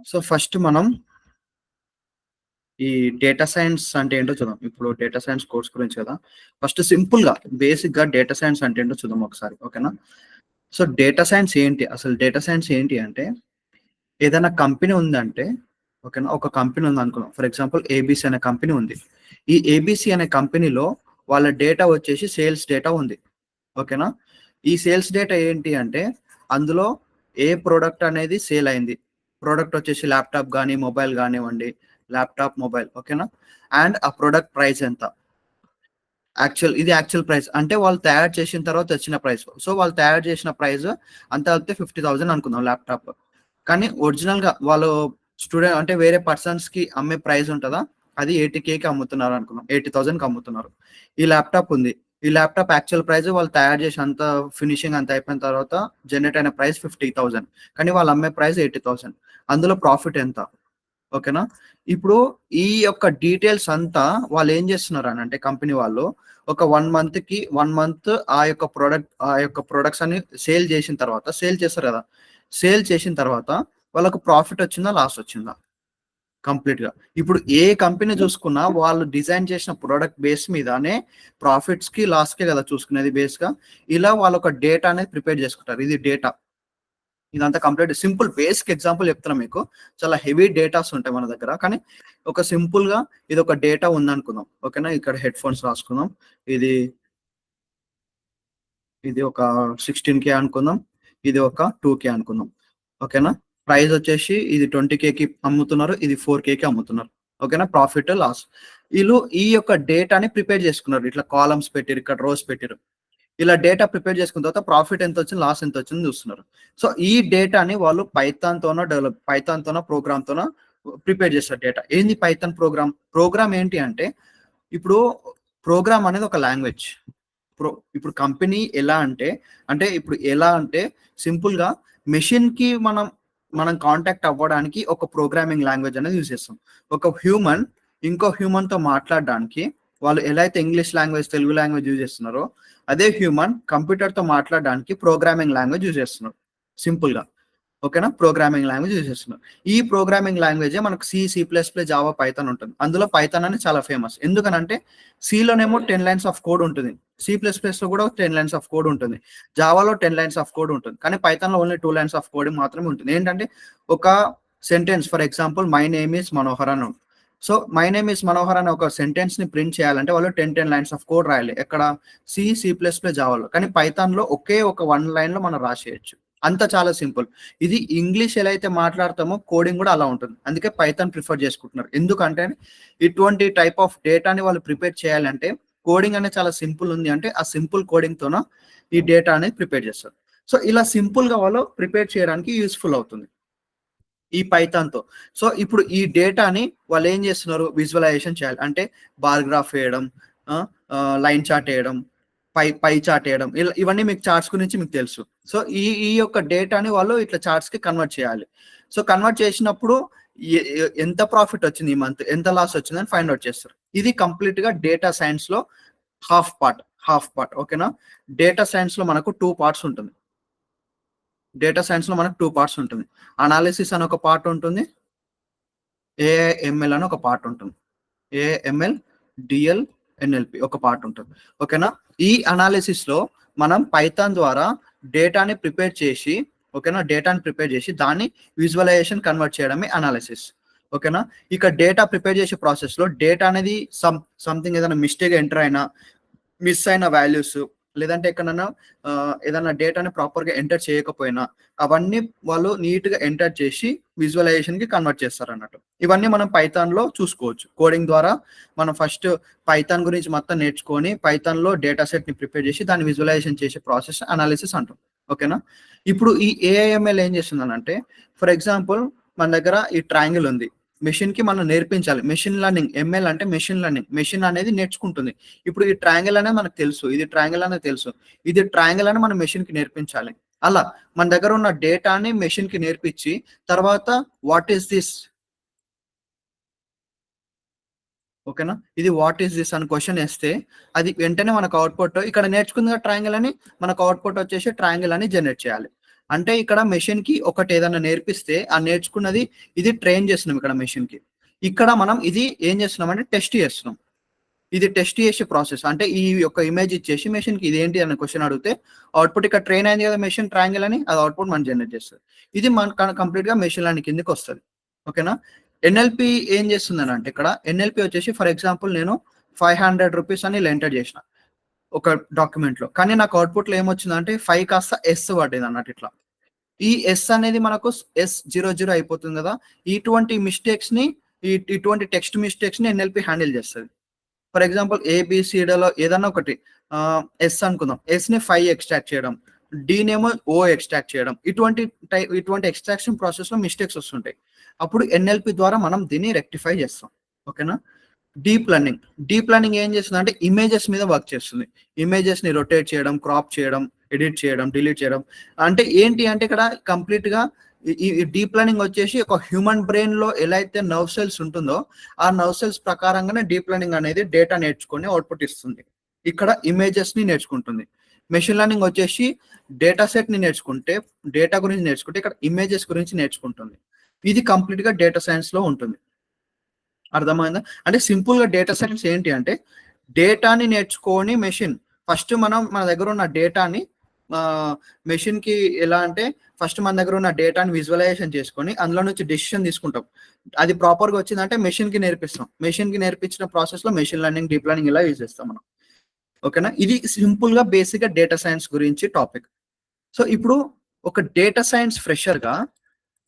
So, first మనం ఈ data science అంటే ఏంటో చూద్దాం. ఇప్పుడు డేటా సైన్స్ కోర్స్ గురించి కదా! ఫస్ట్ సింపుల్‌గా, బేసిక్‌గా డేటా సైన్స్ అంటే ఏంటో చూద్దాం ఒకసారి. ఓకేనా? సో, డేటా సైన్స్ ఏంటి? అసలు డేటా సైన్స్ ఏంటి అంటే, ఏదైనా కంపెనీ ఉందంటే ఓకేనా? ఒక కంపెనీ ఉందనుకుందాం. ఫర్ ఎగ్జాంపుల్ ఏబీసీ అనే కంపెనీ ఉంది. ఈ ఏబీసీ అనే కంపెనీలో వాళ్ళ డేటా వచ్చేసి సేల్స్ డేటా ఉంది. ఓకేనా? ఈ సేల్స్ డేటా ఏంటి అంటే, అందులో ఏ ప్రొడక్ట్ అనేది సేల్ అయింది. ప్రొడక్ట్ వచ్చేసి ల్యాప్‌టాప్ గాని, మొబైల్ గానివ్వండి. ల్యాప్‌టాప్, మొబైల్ ఓకేనా? అండ్ ఆ ప్రొడక్ట్ ప్రైస్ ఎంత? ఇది యాక్చువల్ ప్రైస్. అంటే వాళ్ళు తయారు చేసిన తర్వాత వచ్చిన ప్రైస్. సో, వాళ్ళు తయారు చేసిన ప్రైస్ అంత కలిపితే 50,000 అనుకుందాం ల్యాప్‌టాప్. కానీ ఒరిజినల్‌గా వాళ్ళు అంటే వేరే పర్సన్స్‌కి అమ్మే ప్రైస్ ఉంటదా? అది 80,000కి అమ్ముతున్నారు అనుకుందాం. 80,000కి అమ్ముతున్నారు. ఈ ల్యాప్‌టాప్ ఉంది. ఈ ల్యాప్‌టాప్ యాక్చువల్ ప్రైస్ వాళ్ళు తయారు చేసి ఫినిషింగ్ అంతా అయిపోయిన తర్వాత జనరేట్ అయిన ప్రైస్ 50,000. కానీ వాళ్ళు అమ్మే ప్రైస్ 80,000. అందులో ప్రాఫిట్ ఎంత? ఓకేనా? ఇప్పుడు ఈ యొక్క డీటెయిల్స్ అంతా వాళ్ళేం జేస్తున్నారనంటే కంపెనీ వాళ్ళు ఒక 1 మంత్ ఆ యొక్క ప్రొడక్ట్స్ అన్ని సేల్ చేస్తారు గదా! సేల్ చేసిన తర్వాత వాళ్ళకు ప్రాఫిట్ వచ్చిందా? లాస్ వచ్చిందా? కంప్లీట్‌గా. ఇప్పుడు ఏ కంపెనీ జూసుకున్నా వాళ్ళు డిజైన్ చేసిన ప్రొడక్ట్ బేస్ మీదనే ప్రాఫిట్స్‌కి, లాస్‌కే గదా! చూసుకునేది బేస్‌గా. ఇలా వాళ్ళొక డేటా అనేది ప్రిపేర్ జేసుకుంటారు. ఇది డేటా. ఇదంతా కంప్లీట్ సింపుల్ బేసిక్ ఎగ్జాంపుల్ చెప్తున్నా మీకు. చాలా హెవీ డేటాస్ ఉంటాయి మన దగ్గర. కానీ ఒక సింపుల్‌గా ఇదొక డేటా ఉందనుకుందాం. ఓకేనా? ఇక్కడ హెడ్‌ఫోన్స్ రాసుకుందాం. ఇది, ఇది ఒక 16,000 అనుకుందాం. ఇది ఒక 2,000 అనుకుందాం. ఓకేనా? ప్రైస్ వచ్చేసి ఇది 20,000కి అమ్ముతున్నారు. ఇది 4,000కి అమ్ముతున్నారు. ఓకేనా? Profit, loss. ఈ యొక్క డేటాని ప్రిపేర్ చేసుకున్నారు. ఇట్లా కాలమ్స్ పెట్టిర్రు. ఇక్కడ రోస్ పెట్టిర్రు. ఇలా డేటా ప్రిపేర్ చేసుకున్న తర్వాత ప్రాఫిట్ ఎంతొచ్చింది, లాస్ ఎంతొచ్చింది చూస్తున్నారు. సో, ఈ డేటాని వాళ్ళు పైథాన్‌తోనో, ప్రోగ్రామ్‌తోనో ప్రిపేర్ చేస్తారు డేటా. ఏంది పైథాన్ ప్రోగ్రామ్? ప్రోగ్రామ్ ఏంటి అంటే, ఇప్పుడు ప్రోగ్రామ్ అనేది ఒక లాంగ్వేజ్. ఇప్పుడు కంపెనీ ఇప్పుడు ఎలా అంటే సింపుల్‌గా మెషిన్‌కి మనం కాంటాక్ట్ అవ్వడానికి ఒక ప్రోగ్రామింగ్ లాంగ్వేజ్ అనేది యూజ్ చేస్తాం. ఒక హ్యూమన్ ఇంకో హ్యూమన్‌తో మాట్లాడడానికి వాళ్ళు ఎలా అయితే English language, Telugu language use చేస్తున్నారో, అదే హ్యూమన్ కంప్యూటర్‌తో మాట్లాడడానికి ప్రోగ్రామింగ్ లాంగ్వేజ్ యూజ్ చేస్తున్నారు. సింపుల్‌గా. ఓకేనా? ప్రోగ్రామింగ్ లాంగ్వేజ్ యూజ్ చేస్తున్నారు. ఈ ప్రోగ్రామింగ్ లాంగ్వేజే మనకు జావా, పైథాన్ ఉంటుంది. అందులో పైథాన్ అనేది చాలా ఫేమస్. ఎందుకనంటే సిలోనేమో 10 లైన్స్ ఆఫ్ కోడ్ ఉంటుంది. సి++లో కూడా 10 లైన్స్ ఆఫ్ కోడ్ ఉంటుంది. జావాలో 10 లైన్స్ ఆఫ్ కోడ్ ఉంటుంది. కానీ పైథాన్‌లో ఓన్లీ 2 లైన్స్ ఆఫ్ కోడింగ్ మాత్రమే ఉంటుంది. ఏంటంటే ఒక sentence for example my name is Manohar అని ఉంది. So, my name is Manohar అనే ఒక సెంటెన్స్‌ని ప్రింట్ చేయాలంటే వాళ్ళు 10 లైన్స్ ఆఫ్ కోడ్ రాయాలి. ఎక్కడ? సి++, జావాలో. కానీ పైథాన్‌లో ఒకే ఒక 1 లైన్‌లో మనం రాసేయొచ్చు. అంతా చాలా సింపుల్. ఇది ఇంగ్లీష్ ఎలా అయితే మాట్లాడతామో కోడింగ్ గూడా అలా ఉంటుంది. అందుకే పైథాన్ ప్రిఫర్ చేసుకుంటున్నారు. ఎందుకంటే ఇటువంటి టైప్ ఆఫ్ డేటాని వాళ్ళు ప్రిపేర్ చేయాలంటే కోడింగ్ అనేది చాలా సింపుల్ ఉంది అంటే ఆ సింపుల్ కోడింగ్‌తోన ఈ డేటా అనేది ప్రిపేర్ చేస్తారు. సో, ఇలా సింపుల్‌గా వాళ్ళు ప్రిపేర్ చేయడానికి యూజ్‌ఫుల్ అవుతుంది. ఈ పైథాన్‌తో. సో, ఇప్పుడు ఈ డేటాని వాళ్ళేం జేస్తున్నారు విజువలైజేషన్ చేయాలి. అంటే బార్ గ్రాఫ్ వేయడం, ఆహ్, లైన్ చార్ట్ ఏయడం, పై చార్ట్ ఏయడం. ఇవన్నీ మీకు చార్ట్స్ గురించి మీకు తెలుసు. సో, ఈ ఈ యొక్క డేటాని వాళ్ళు ఇట్లా చార్ట్స్‌కి కన్వర్ట్ చేయాలి. సో, కన్వర్ట్ చేసినప్పుడు ఎ ఎ ఎంత ప్రాఫిట్ వచ్చింది ఈ మంత్, ఎంత లాస్ వచ్చిందని ఫైండ్ ఔట్ చేస్తారు. ఇది కంప్లీట్‌గా డేటా సైన్స్‌లో హాఫ్ పార్ట్ ఓకేనా? డేటా సైన్స్‌లో మనకు 2 పార్ట్స్ ఉంటుంది. డేటా సైన్స్‌లో మనకు 2 పార్ట్స్ ఉంటుంది. అనాలిసిస్ అని ఒక పార్ట్ ఉంటుంది. ఏఐఎంఎల్ అని ఒక పార్ట్ ఉంటుంది. ఏఐఎంఎల్, డీఎల్, ఎన్ఎల్‌పి ఒక పార్ట్ ఉంటుంది. ఓకేనా? ఈ అనాలిసిస్‌లో మనం పైథాన్ ద్వారా డేటాని ప్రిపేర్ చేసి ఓకేనా? డేటాని ప్రిపేర్ చేసి దాన్ని విజువలైజేషన్ కన్వర్ట్ చేయడమే అనాలిసిస్. ఓకేనా? ఇక డేటా ప్రిపేర్ చేసే ప్రాసెస్‌లో డేటా అనేది సంథింగ్ ఏదైనా మిస్టేక్ ఎంటర్ అయినా మిస్ అయిన వాల్యూస్ లేదంటే ఎక్కడన్నా ఏదన్నా డేటాని ప్రాపర్‌గా ఎంటర్ చేయకపోయినా, అవన్నీ వాళ్ళు నీట్‌గా ఎంటర్ చేసి విజువలైజేషన్‌కి కన్వర్ట్ చేస్తారన్నట్టు. ఇవన్నీ మనం పైథాన్‌లో చూసుకోవచ్చు. కోడింగ్ ద్వారా మనం ఫస్ట్ పైథాన్ గురించి మొత్తం నేర్చుకొని, పైథాన్‌లో డేటా సెట్‌ని ప్రిపేర్ చేసి, దాన్ని విజువలైజేషన్ చేసే ప్రాసెస్ అనాలిసిస్ అంటాం. ఓకేనా? ఇప్పుడు ఈ ఏఐఎంఎల్ ఏం చేస్తుందనంటే, ఫర్ ఎగ్జాంపుల్ మన దగ్గర ఈ ట్రయాంగిల్ ఉంది. మెషిన్‌కి మనం నేర్పించాలి. మెషిన్ లెర్నింగ్ ఎంఎల్ అంటే మెషిన్ లెర్నింగ్. మెషిన్ అనేది నేర్చుకుంటుంది. ఇప్పుడు ఈ ట్రయాంగిల్ అనేది మనకు తెలుసు. ఇది ట్రయాంగిల్ అనేది తెలుసు. ఇది ట్రయాంగిల్ అని మనం మెషిన్‌కి నేర్పించాలి. అలా మన దగ్గర ఉన్న డేటాని మెషిన్‌కి నేర్పించి తర్వాత వాట్ ఈస్ థిస్? ఓకేనా? ఇది వాట్ ఈస్ థిస్ అని క్వెషన్ ఏస్తే అది వెంటనే మనకు ఔట్‌పుట్ ఇక్కడ నేర్చుకుంది కదా ట్రయాంగిల్ అని మనకు ఔట్‌పుట్ వచ్చేసి ట్రయాంగిల్ అని జనరేట్ చేయాలి. అంటే ఇక్కడ మెషిన్ కి ఒకటి ఏదైనా నేర్పిస్తే ఆ నేర్చుకున్నది ఇది ట్రైన్ చేస్తున్నాం ఇక్కడ మెషిన్ కి. ఇక్కడ మనం ఇది ఏం చేస్తున్నాం అంటే టెస్ట్ చేస్తున్నాం. ఇది టెస్ట్ చేసే ప్రాసెస్. అంటే ఈ యొక్క ఇమేజ్ ఇచ్చేసి మెషిన్ కి ఇదేంటి అనే క్వశ్చన్ అడిగితే అవుట్పుట్ ఇక్కడ ట్రైన్ అయింది కదా మెషిన్ ట్రయాంగిల్ అని, అది అవుట్పుట్ మనం జనరేట్ చేస్తుంది. ఇది మన కంప్లీట్ గా మెషిన్ లెర్నింగ్ కిందకి వస్తుంది. ఓకేనా. ఎన్ఎల్పి ఏం చేస్తుందని అంటే ఇక్కడ ఎన్ఎల్పి వచ్చేసి ఫర్ ఎగ్జాంపుల్ నేను 500 రూపీస్ అని ఇలా ఎంటర్ చేసిన ఒక డాక్యుమెంట్ లో, కానీ నాకు అవుట్పుట్ లో ఏమొచ్చిందంటే 5 కాస్త ఎస్ పడ్డది అన్నట్టు. ఇట్లా ఈ ఎస్ అనేది మనకు S00 అయిపోతుంది కదా. ఇటువంటి మిస్టేక్స్ ని ఇటువంటి టెక్స్ట్ మిస్టేక్స్ ని ఎన్ఎల్పి హ్యాండిల్ చేస్తుంది. ఫర్ ఎగ్జాంపుల్ ఏబిసిడలో ఏదన్నా ఒకటి ఎస్ అనుకుందాం, ఎస్ ని 5 ఎక్స్ట్రాక్ట్ చేయడం, డీనేమో ఓ ఎక్స్ట్రాక్ట్ చేయడం, ఇటువంటి ఎక్స్ట్రాక్షన్ ప్రాసెస్ లో మిస్టేక్స్ వస్తుంటాయి. అప్పుడు ఎన్ఎల్పి ద్వారా మనం దీన్ని రెక్టిఫై చేస్తాం. ఓకేనా. డీప్ లెర్నింగ్ ఏం చేస్తుంది అంటే ఇమేజెస్ మీద వర్క్ చేస్తుంది. ఇమేజెస్ ని రొటేట్ చేయడం, క్రాప్ చేయడం, ఎడిట్ చేయడం, డిలీట్ చేయడం. అంటే ఏంటి అంటే ఇక్కడ కంప్లీట్ గా ఈ డీప్ లెర్నింగ్ వచ్చేసి ఒక హ్యూమన్ బ్రెయిన్ లో ఎలా అయితే నర్వ్ సెల్స్ ఉంటుందో ఆ నర్వ్ సెల్స్ ప్రకారంగానే డీప్ లెర్నింగ్ అనేది డేటా నేర్చుకొని అవుట్పుట్ ఇస్తుంది. ఇక్కడ ఇమేజెస్ ని నేర్చుకుంటుంది. మెషిన్ లెర్నింగ్ వచ్చేసి డేటా సెట్ ని నేర్చుకుంటే, డేటా గురించి నేర్చుకుంటే ఇక్కడ ఇమేజెస్ గురించి నేర్చుకుంటుంది. ఇది కంప్లీట్ గా డేటా సైన్స్ లో ఉంటుంది. అర్థమైందా. అంటే సింపుల్ గా డేటా సైన్స్ ఏంటి అంటే డేటాని నేర్చుకొని మెషిన్ ఫస్ట్ మనం మన దగ్గర ఉన్న డేటాని మెషిన్ కి ఎలా అంటే ఫస్ట్ మన దగ్గర ఉన్న డేటాని విజువలైజేషన్ చేసుకొని అందులో నుంచి డెసిషన్ తీసుకుంటాం. అది ప్రాపర్ గా వచ్చిందంటే మెషిన్ కి నేర్పిస్తాం. మెషిన్ కి నేర్పించిన ప్రాసెస్ లో మెషిన్ లెర్నింగ్, డీప్ లెర్నింగ్ ఇలా యూజ్ చేస్తాం మనం. ఓకేనా. ఇది సింపుల్ గా బేసిక్ గా డేటా సైన్స్ గురించి టాపిక్. సో ఇప్పుడు ఒక డేటా సైన్స్ ఫ్రెషర్ గా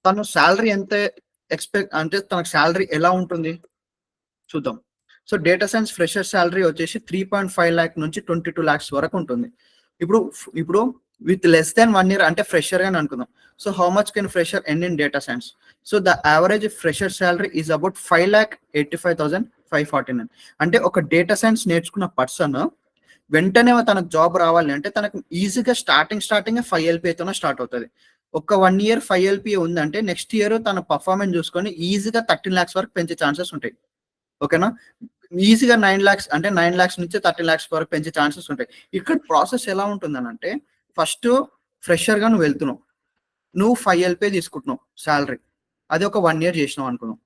తను శాలరీ ఎంత ఎక్స్పెక్ట్ అంటే తనకు శాలరీ ఎలా ఉంటుంది చూద్దాం. So data science fresher salary వచ్చేసి 3.5 lakh నుంచి 22 lakhs వరకు ఉంటుంది. ఇప్పుడు విత్ లెస్ దాన్ 1 year అంటే ఫ్రెషర్ అని అనుకుందాం. So how much can fresher earn in data science? So the average fresher salary is about 5,85,549. అంటే ఒక డేటా సైన్స్ నేర్చుకున్న పర్సన్ వెంటనే తనకు జాబ్ రావాలి అంటే తనకు ఈజీగా స్టార్టింగ్ 5 LPAతోనే స్టార్ట్ అవుతుంది. ఒక 1 year 5 LPA ఉందంటే నెక్స్ట్ ఇయర్ తన పర్ఫార్మెన్స్ చూసుకొని ఈజీగా 13 lakhs వరకు పెంచే ఛాన్సెస్ ఉంటాయి. ఓకేనా. ఈజీగా 9 lakhs అంటే 9 lakhs నుంచి 13 lakhs వరకు పెంచే ఛాన్సెస్ ఉంటాయి. ఇక్కడ ప్రాసెస్ ఎలా ఉంటుందని అంటే ఫస్ట్ ఫ్రెషర్ గా నువ్వు వెళ్తున్నావు, నువ్వు 5 LPA తీసుకుంటున్నావు శాలరీ, అది ఒక 1 year చేసినావు అనుకున్నావు.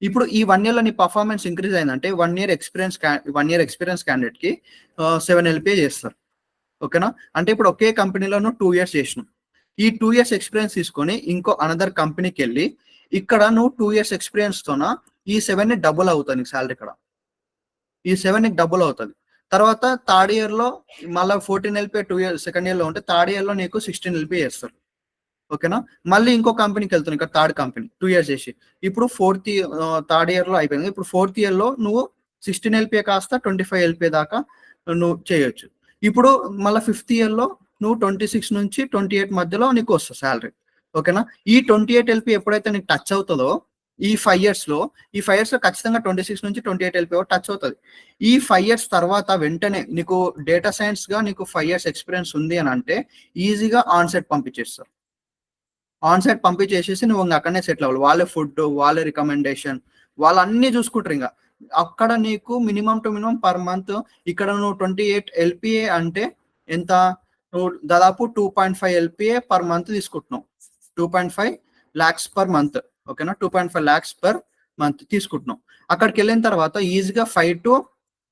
ఇప్పుడు ఈ 1 year లో నీ పర్ఫార్మెన్స్ ఇంక్రీజ్ అయిందంటే 1 year ఎక్స్పీరియన్స్ క్యాండిడేట్ కి 7 LPA చేస్తారు. ఓకేనా. అంటే ఇప్పుడు ఒకే కంపెనీలో నువ్వు 2 years చేసినావు. ఈ 2 years ఎక్స్పీరియన్స్ తీసుకొని ఇంకో అనదర్ కంపెనీకి వెళ్ళి ఇక్కడ నువ్వు 2 years ఎక్స్పీరియన్స్ తోన ఈ 7 ని డబుల్ అవుతుంది నీకు శాలరీ. ఇక్కడ ఈ 7 నీకు డబుల్ అవుతుంది. తర్వాత థర్డ్ ఇయర్ లో మళ్ళీ 14 LPA 2 years సెకండ్ ఇయర్ లో ఉంటే థర్డ్ ఇయర్ లో నీకు 16 LPA చేస్తారు. ఓకేనా. మళ్ళీ ఇంకో కంపెనీకి వెళ్తున్నావు, ఇక్కడ థర్డ్ కంపెనీ 2 years చేసి ఇప్పుడు థర్డ్ ఇయర్ లో అయిపోయింది. ఇప్పుడు 4th year లో నువ్వు 16 LPA కాస్త 25 LPA దాకా నువ్వు చేయొచ్చు. ఇప్పుడు మళ్ళీ 5th year లో నువ్వు 26 నుంచి 28 మధ్యలో నీకు వస్తుంది శాలరీ. ఓకేనా. ఈ 28 LPA ఎప్పుడైతే నీకు టచ్ అవుతుందో ఈ 5 years లో ఖచ్చితంగా 26 నుంచి 28 LPA టచ్ అవుతుంది. ఈ 5 years తర్వాత వెంటనే నీకు డేటా సైన్స్ గా నీకు 5 years ఎక్స్పీరియన్స్ ఉంది అని అంటే ఈజీగా ఆన్సైట్ పంపించేస్తారు. ఆన్సైట్ పంపించేసేసి నువ్వు ఇంకా అక్కడనే సెటిల్ అవ్వాలి. వాళ్ళే ఫుడ్, వాళ్ళే రికమెండేషన్, వాళ్ళు అన్ని చూసుకుంటారు. ఇంకా అక్కడ నీకు minimum to minimum per month ఇక్కడ నువ్వు 28 LPA అంటే ఎంత, నువ్వు దాదాపు 2.5 LPA పర్ మంత్ తీసుకుంటున్నావు. 2.5 lakhs పర్ మంత్. ఓకేనా. 2.5 lakhs పర్ మంత్ తీసుకుంటున్నావు. అక్కడికి వెళ్ళిన తర్వాత ఈజీగా 5 to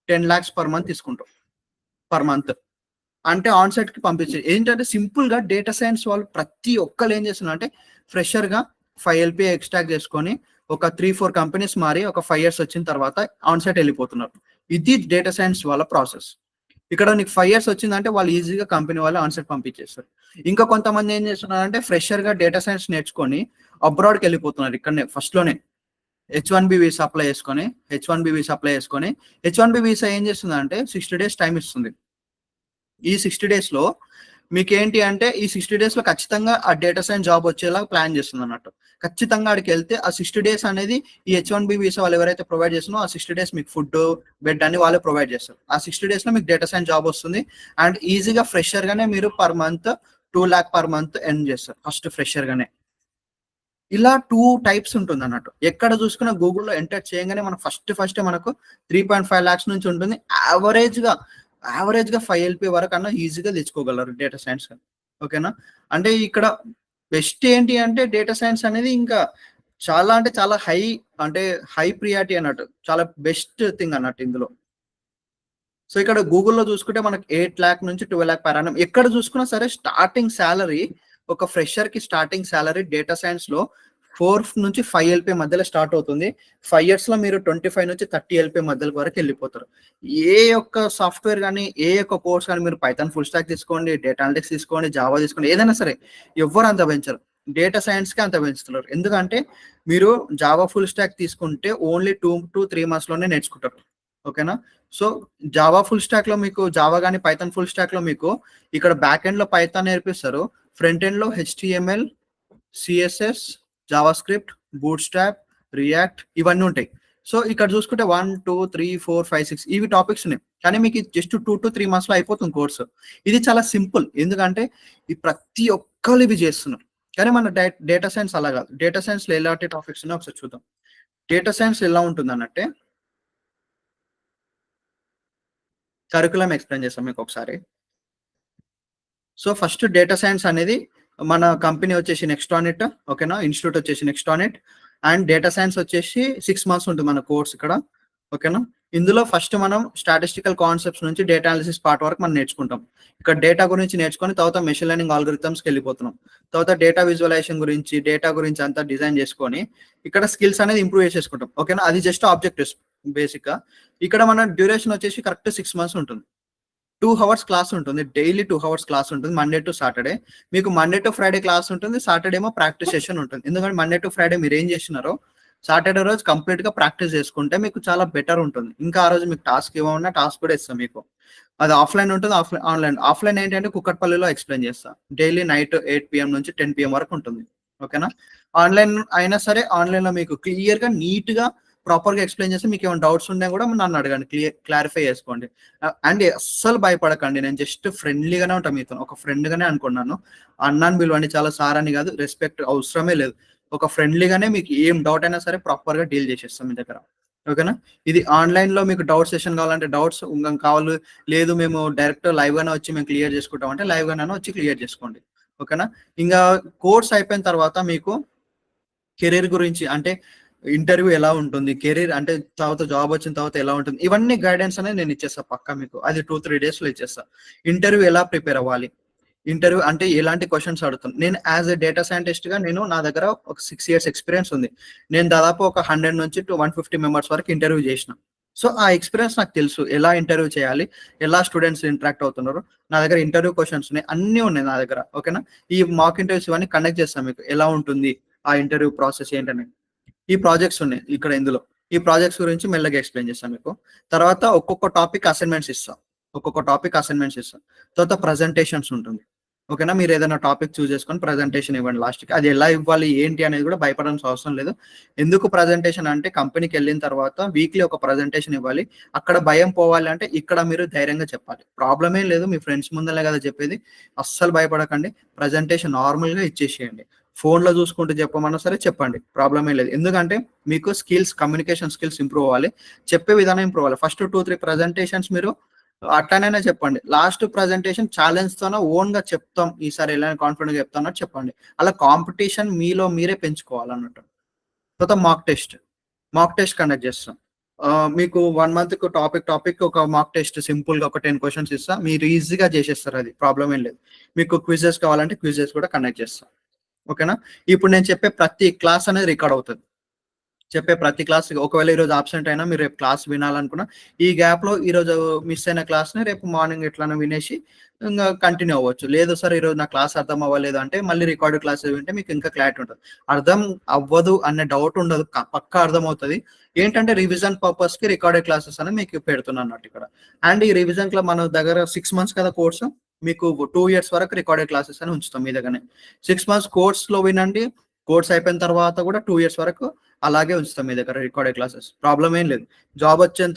10 lakhs పర్ మంత్ తీసుకుంటావు పర్ మంత్. అంటే ఆన్సైట్ కి పంపించే ఏంటంటే సింపుల్ గా డేటా సైన్స్ వాళ్ళు ప్రతి ఒక్కరు ఏం చేస్తున్నారు అంటే ఫ్రెషర్ గా 5 LPA ఎక్స్ట్రాక్ట్ చేసుకొని ఒక 3-4 కంపెనీస్ మారి ఒక 5 years వచ్చిన తర్వాత ఆన్సైట్ వెళ్ళిపోతున్నారు. ఇది డేటా సైన్స్ వాళ్ళ ప్రాసెస్. ఇక్కడ నీకు 5 years వచ్చిందంటే వాళ్ళు ఈజీగా కంపెనీ వాళ్ళు ఆన్సైట్ పంపించేస్తారు. ఇంకా కొంతమంది ఏం చేస్తున్నారు అంటే ఫ్రెషర్ గా డేటా సైన్స్ నేర్చుకొని అబ్రాడ్కి వెళ్ళిపోతున్నారు. ఇక్కడనే ఫస్ట్ లోనే H1B వీసా అప్లై చేసుకొని H1B వీసా ఏం చేస్తుంది అంటే 60 days టైం ఇస్తుంది. ఈ 60 days లో మీకు ఏంటి అంటే ఈ 60 days లో ఖచ్చితంగా ఆ డేటా సైన్స్ జాబ్ వచ్చేలా ప్లాన్ చేస్తుంది అన్నట్టు. ఖచ్చితంగా అక్కడికి వెళ్తే ఆ 60 days అనేది ఈ H1B వీసా వాళ్ళు ఎవరైతే ప్రొవైడ్ చేస్తున్నారో ఆ 60 days మీకు ఫుడ్, బెడ్ అన్ని వాళ్ళే ప్రొవైడ్ చేస్తారు. ఆ 60 days లో మీకు డేటా సైన్స్ జాబ్ వస్తుంది. అండ్ ఈజీగా ఫ్రెషర్ గానే మీరు per month 2 lakh per month earn చేస్తారు ఫస్ట్ ఫ్రెషర్ గానే. ఇలా 2 types ఉంటుంది అన్నట్టు. ఎక్కడ చూసుకున్నా గూగుల్లో ఎంటర్ చేయగానే మనకు ఫస్ట్ మనకు 3.5 lakhs నుంచి ఉంటుంది. యావరేజ్ గా 5 LPA వరకు అన్న ఈజీగా తెచ్చుకోగలరు డేటా సైన్స్. ఓకేనా. అంటే ఇక్కడ బెస్ట్ ఏంటి అంటే డేటా సైన్స్ అనేది ఇంకా చాలా అంటే చాలా అంటే హై ప్రియారిటీ అన్నట్టు. చాలా బెస్ట్ థింగ్ అన్నట్టు ఇందులో. సో ఇక్కడ గూగుల్‌లో చూసుకుంటే మనకు 8,00,000 నుంచి 12,00,000 పర్ యానమ్. ఎక్కడ చూసుకున్నా సరే స్టార్టింగ్ సాలరీ ఒక ఫ్రెషర్‌కి స్టార్టింగ్ సాలరీ డేటా సైన్స్‌లో 4 నుంచి 5 ఎల్‌పీ మధ్యలో స్టార్ట్ అవుతుంది. 5 ఇయర్స్‌లో మీరు 25 నుంచి 30 ఎల్‌పీ మధ్యల వరకు వెళ్ళిపోతారు. ఏ ఒక్క సాఫ్ట్‌వేర్ గాని, ఏ ఒక్క కోర్స్ గాని మీరు పైథాన్ ఫుల్ స్టాక్ తీసుకోండి, డేటా అనలిటిక్స్ తీసుకోండి, జావా తీసుకోండి, ఏదైనా సరే ఎవ్వరు అంత పెంచరు. డేటా సైన్స్‌కే అంత పెంచుతున్నారు. ఎందుకంటే మీరు జావా ఫుల్ స్టాక్ తీసుకుంటే ఓన్లీ 2-3 మంత్స్‌లోనే నేర్చుకుంటారు. ఓకేనా. సో జావా ఫుల్ స్టాక్‌లో మీకు జావా గాని, పైథాన్ ఫుల్ స్టాక్‌లో మీకు ఇక్కడ బ్యాక్ ఎండ్‌లో పైథాన్ నేర్పిస్తారు. ఫ్రంట్ ఎండ్‌లో HTML, CSS, JavaScript, bootstrap, react ఇవన్నీ ఉంటాయి. సో ఇక్కడ చూసుకుంటే 1, 2, 3, 4, 5, 6 ఇవి టాపిక్స్ ఉన్నాయి. కానీ మీకు జస్ట్ 2-3 మంత్స్‌లో అయిపోతుంది కోర్సు. ఇది చాలా సింపుల్. ఎందుకంటే ఈ ప్రతి ఒక్కళ్ళు ఇవి చేస్తున్నారు. కానీ మన డేటా సైన్స్ అలా కాదు. డేటా సైన్స్‌లో ఎలాంటి టాపిక్స్ ఉన్నాయో ఒకసారి చూద్దాం. డేటా సైన్స్ ఎలా ఉంటుందనంటే కరిక్యులమ్ ఎక్స్‌ప్లెయిన్ చేస్తాం మీకొకసారి. సో ఫస్ట్ డేటా సైన్స్ అనేది మన కంపెనీ వచ్చేసి నెక్స్ట్రానిట్. ఓకేనా. ఇన్‌స్టిట్యూట్ వచ్చేసి నెక్స్ట్రానిట్. అండ్ డేటా సైన్స్ వచ్చేసి 6 మంత్స్ ఉంటుంది మన కోర్స్ ఇక్కడ. ఓకేనా. ఇందులో ఫస్ట్ మనం స్టాటిస్టికల్ కాన్సెప్ట్స్ నుంచి డేటా అనాలిసిస్ పార్ట్ వరకు మనం నేర్చుకుంటాం. ఇక్కడ డేటా గురించి నేర్చుకొని తర్వాత మెషిన్ లెర్నింగ్ ఆల్గోరిథమ్స్‌కి వెళ్ళిపోతున్నాం. తర్వాత డేటా విజువలైజేషన్ గురించి, డేటా గురించి అంతా డిజైన్ చేసుకొని ఇక్కడ స్కిల్స్ అనేది ఇంప్రూవ్ చేసేసుకుంటాం. ఓకేనా. అది జస్ట్ ఆబ్జెక్టివ్స్ బేసిక్‌గా. ఇక్కడ మన డ్యూరేషన్ వచ్చేసి కరెక్ట్ 6 మంత్స్ ఉంటుంది. 2 హవర్స్ క్లాస్ ఉంటుంది. డైలీ 2 హవర్స్ క్లాస్ ఉంటుంది. Monday to Saturday. మీకు మండే టు ఫ్రైడే క్లాస్ ఉంటుంది. సాటర్‌డే ఏమో ప్రాక్టీస్ సెషన్ ఉంటుంది. ఎందుకంటే మండే టు ఫ్రైడే మీరేం చేసినారో సాటర్‌డే రోజు కంప్లీట్‌గా ప్రాక్టీస్ చేసుకుంటే మీకు చాలా బెటర్ ఉంటుంది. ఇంకా ఆ రోజు మీకు టాస్క్ ఏమన్నా టాస్క్ కూడా ఇస్తాం మీకు. అది ఆఫ్‌లైన్ ఉంటుంది. ఆన్‌లైన్. ఆఫ్‌లైన్ ఏంటంటే కుకట్పల్లిలో ఎక్స్‌ప్లెయిన్ చేస్తా. డైలీ నైట్ 8 పీఎం నుంచి 10 పీఎం వరకు ఉంటుంది. ఓకేనా. ఆన్‌లైన్ అయినా సరే ఆన్‌లైన్‌లో మీకు క్లియర్‌గా, నీట్‌గా, ప్రాపర్‌గా ఎక్స్‌ప్లెయిన్ చేసి మీకేమైనా డౌట్స్ ఉన్నా కూడా నన్ను అడగండి. క్లారిఫై చేసుకోండి. అండ్ అస్సలు భయపడకండి. నేను జస్ట్ ఫ్రెండ్లీగానే ఉంటా మీతోని. ఒక ఫ్రెండ్‌గానే అనుకున్నాను. అన్నా అని పిలవండి. చాలా సార్ అని కాదు. రెస్పెక్ట్ అవసరమే లేదు. ఒక ఫ్రెండ్లీగానే మీకు ఏం డౌట్ అయినా సరే ప్రాపర్‌గా డీల్ చేసేస్తాం మీ దగ్గర. ఓకేనా. ఇది ఆన్‌లైన్‌లో మీకు డౌట్ సెషన్ కావాలంటే డౌట్స్ కావాలి. లేదు మేము డైరెక్ట్ లైవ్‌గానే వచ్చి మేము క్లియర్ చేసుకుంటాం అంటే లైవ్‌గానే వచ్చి క్లియర్ చేసుకోండి. ఓకేనా. ఇంగా కోర్స్ అయిపోయిన తర్వాత మీకు కెరీర్ గురించి అంటే ఇంటర్వ్యూ ఎలా ఉంటుంది? కెరీర్ అంటే తర్వాత జాబ్ వచ్చిన తర్వాత ఎలా ఉంటుంది? ఇవన్నీ గైడెన్స్ అనేది నేను ఇచ్చేస్తా పక్కా మీకు. అది 2-3 డేస్‌లో ఇచ్చేస్తా. ఇంటర్వ్యూ ఎలా ప్రిపేర్ అవ్వాలి? ఇంటర్వ్యూ అంటే ఎలాంటి క్వెషన్స్ అడుగుతాను. నేను యాస్ ఎ డేటా సైంటిస్ట్‌గా నా దగ్గర ఒక 6 ఇయర్స్ ఎక్స్‌పీరియన్స్ ఉంది. నేను దాదాపు ఒక 100 నుంచి 150 మెంబర్స్ వరకు ఇంటర్వ్యూ చేసిన. సో, ఆ ఎక్స్‌పీరియన్స్ నాకు తెలుసు. ఎలా ఇంటర్వ్యూ చేయాలి? ఎలా స్టూడెంట్స్ ఇంటరాక్ట్ అవుతున్నారు? నా దగ్గర ఇంటర్వ్యూ క్వెషన్స్ ఉన్నాయి. అన్నీ ఉన్నాయి నా దగ్గర. ఓకేనా. ఈ మాక్ ఇంటర్వ్యూస్ ఇవన్నీ కండక్ట్ చేస్తాను మీకు. ఎలా ఉంటుంది? ఆ ఇంటర్వ్యూ ప్రాసెస్ ఏంటని. ఈ ప్రాజెక్ట్స్ ఉన్నాయి ఇక్కడ ఇందులో. ఈ ప్రాజెక్ట్స్ గురించి మెల్లగా ఎక్స్‌ప్లెయిన్ చేస్తా మీకు. తర్వాత ఒక్కొక్క టాపిక్ అసైన్‌మెంట్స్ ఇస్తా. ఒక్కొక్క టాపిక్ అసైన్‌మెంట్స్ ఇస్తా. తర్వాత ప్రెజెంటేషన్స్ ఉంటుంది. ఓకేనా. మీరేదైనా టాపిక్ చూజ్ చేసుకొని ప్రెజెంటేషన్ ఇవ్వండి లాస్ట్‌కి. అది ఎలా ఇవ్వాలి, ఏంటి అనేది కూడా భయపడాల్సిన అవసరం లేదు. ఎందుకు ప్రెజెంటేషన్ అంటే కంపెనీకెళ్ళిన తర్వాత వీక్లీ ఒక ప్రెజెంటేషన్ ఇవ్వాలి. అక్కడ భయం పోవాలి అంటే ఇక్కడ మీరు ధైర్యంగా చెప్పాలి. ప్రాబ్లమ్ ఏం లేదు. మీ ఫ్రెండ్స్ ముందలే కదా చెప్పేది. అస్సలు భయపడకండి. ప్రెజెంటేషన్ నార్మల్‌గా ఇచ్చేసేయండి. ఫోన్‌లో చూసుకుంటూ చెప్పమన్నా సరే చెప్పండి. ప్రాబ్లమ్ ఏం లేదు. ఎందుకంటే మీకు కమ్యూనికేషన్ స్కిల్స్ ఇంప్రూవ్ అవ్వాలి. చెప్పే విధానం ఇంప్రూవ్ అవ్వాలి. ఫస్ట్ 2-3 ప్రెజెంటేషన్స్ మీరు అట్లనైనా చెప్పండి. లాస్ట్ ప్రెజెంటేషన్ ఛాలెంజ్‌తోనో ఓన్‌గా చెప్తాం. ఈసారి ఎలా కాన్ఫిడెంట్‌గా చెప్తా అన్నట్టు చెప్పండి. అలా కాంపిటీషన్ మీలో మీరే పెంచుకోవాలన్నట్టు. తర్వాత మాక్ టెస్ట్ కండక్ట్ చేస్తాం. మీకు 1 మంత్‌కి టాపిక్ ఒక మాక్ టెస్ట్ సింపుల్‌గా ఒక 10 క్వెషన్స్ ఇస్తా. మీరు ఈజీగా చేసేస్తారు అది. ప్రాబ్లమ్ ఏం లేదు. మీకు క్విజెస్ కావాలంటే క్విజెస్ కూడా కండక్ట్ చేస్తా. ఓకేనా. ఇప్పుడు నేను చెప్పే ప్రతి క్లాస్ అనేది రికార్డ్ అవుతది. చెప్పే ప్రతి క్లాస్ ఒకవేళ ఈరోజు అబ్సెంట్ అయినా మీరు రేపు క్లాస్ వినాలనుకున్నా, ఈ గ్యాప్‌లో ఈరోజు మిస్ అయిన క్లాస్‌ని రేపు మార్నింగ్ ఎట్లైనా వినేసి ఇంగా కంటిన్యూ అవ్వచ్చు. లేదు సార్ ఈరోజు నా క్లాస్ అర్థం అవ్వలేదు అంటే మళ్ళీ రికార్డ్ క్లాసెస్ వింటే మీకు ఇంకా క్లారిటీ ఉంటది. అర్థం అవ్వదు అనే డౌట్ ఉండదు. పక్కా అర్థమవుతది. ఏంటంటే రివిజన్ పర్పస్‌కి రికార్డెడ్ క్లాసెస్ అనేది మీకు పెడుతున్నానన్నట్టు ఇక్కడ. అండ్ ఈ రివిజన్‌లో మన దగ్గర 6 మంత్స్ కదా కోర్సు. మీకు 2 ఇయర్స్ వరకు రికార్డెడ్ క్లాసెస్ అని ఉంచుతాం మీ దగ్గరనే. 6 మంత్స్ కోర్స్‌లో వినండి. కోర్స్ అయిపోయిన తర్వాత కూడా 2 ఇయర్స్ వరకు అలాగే ఉంచుతాం మీ దగ్గర రికార్డెడ్ క్లాసెస్. ప్రాబ్లమ్ ఏం లేదు. జాబ్ వచ్చిన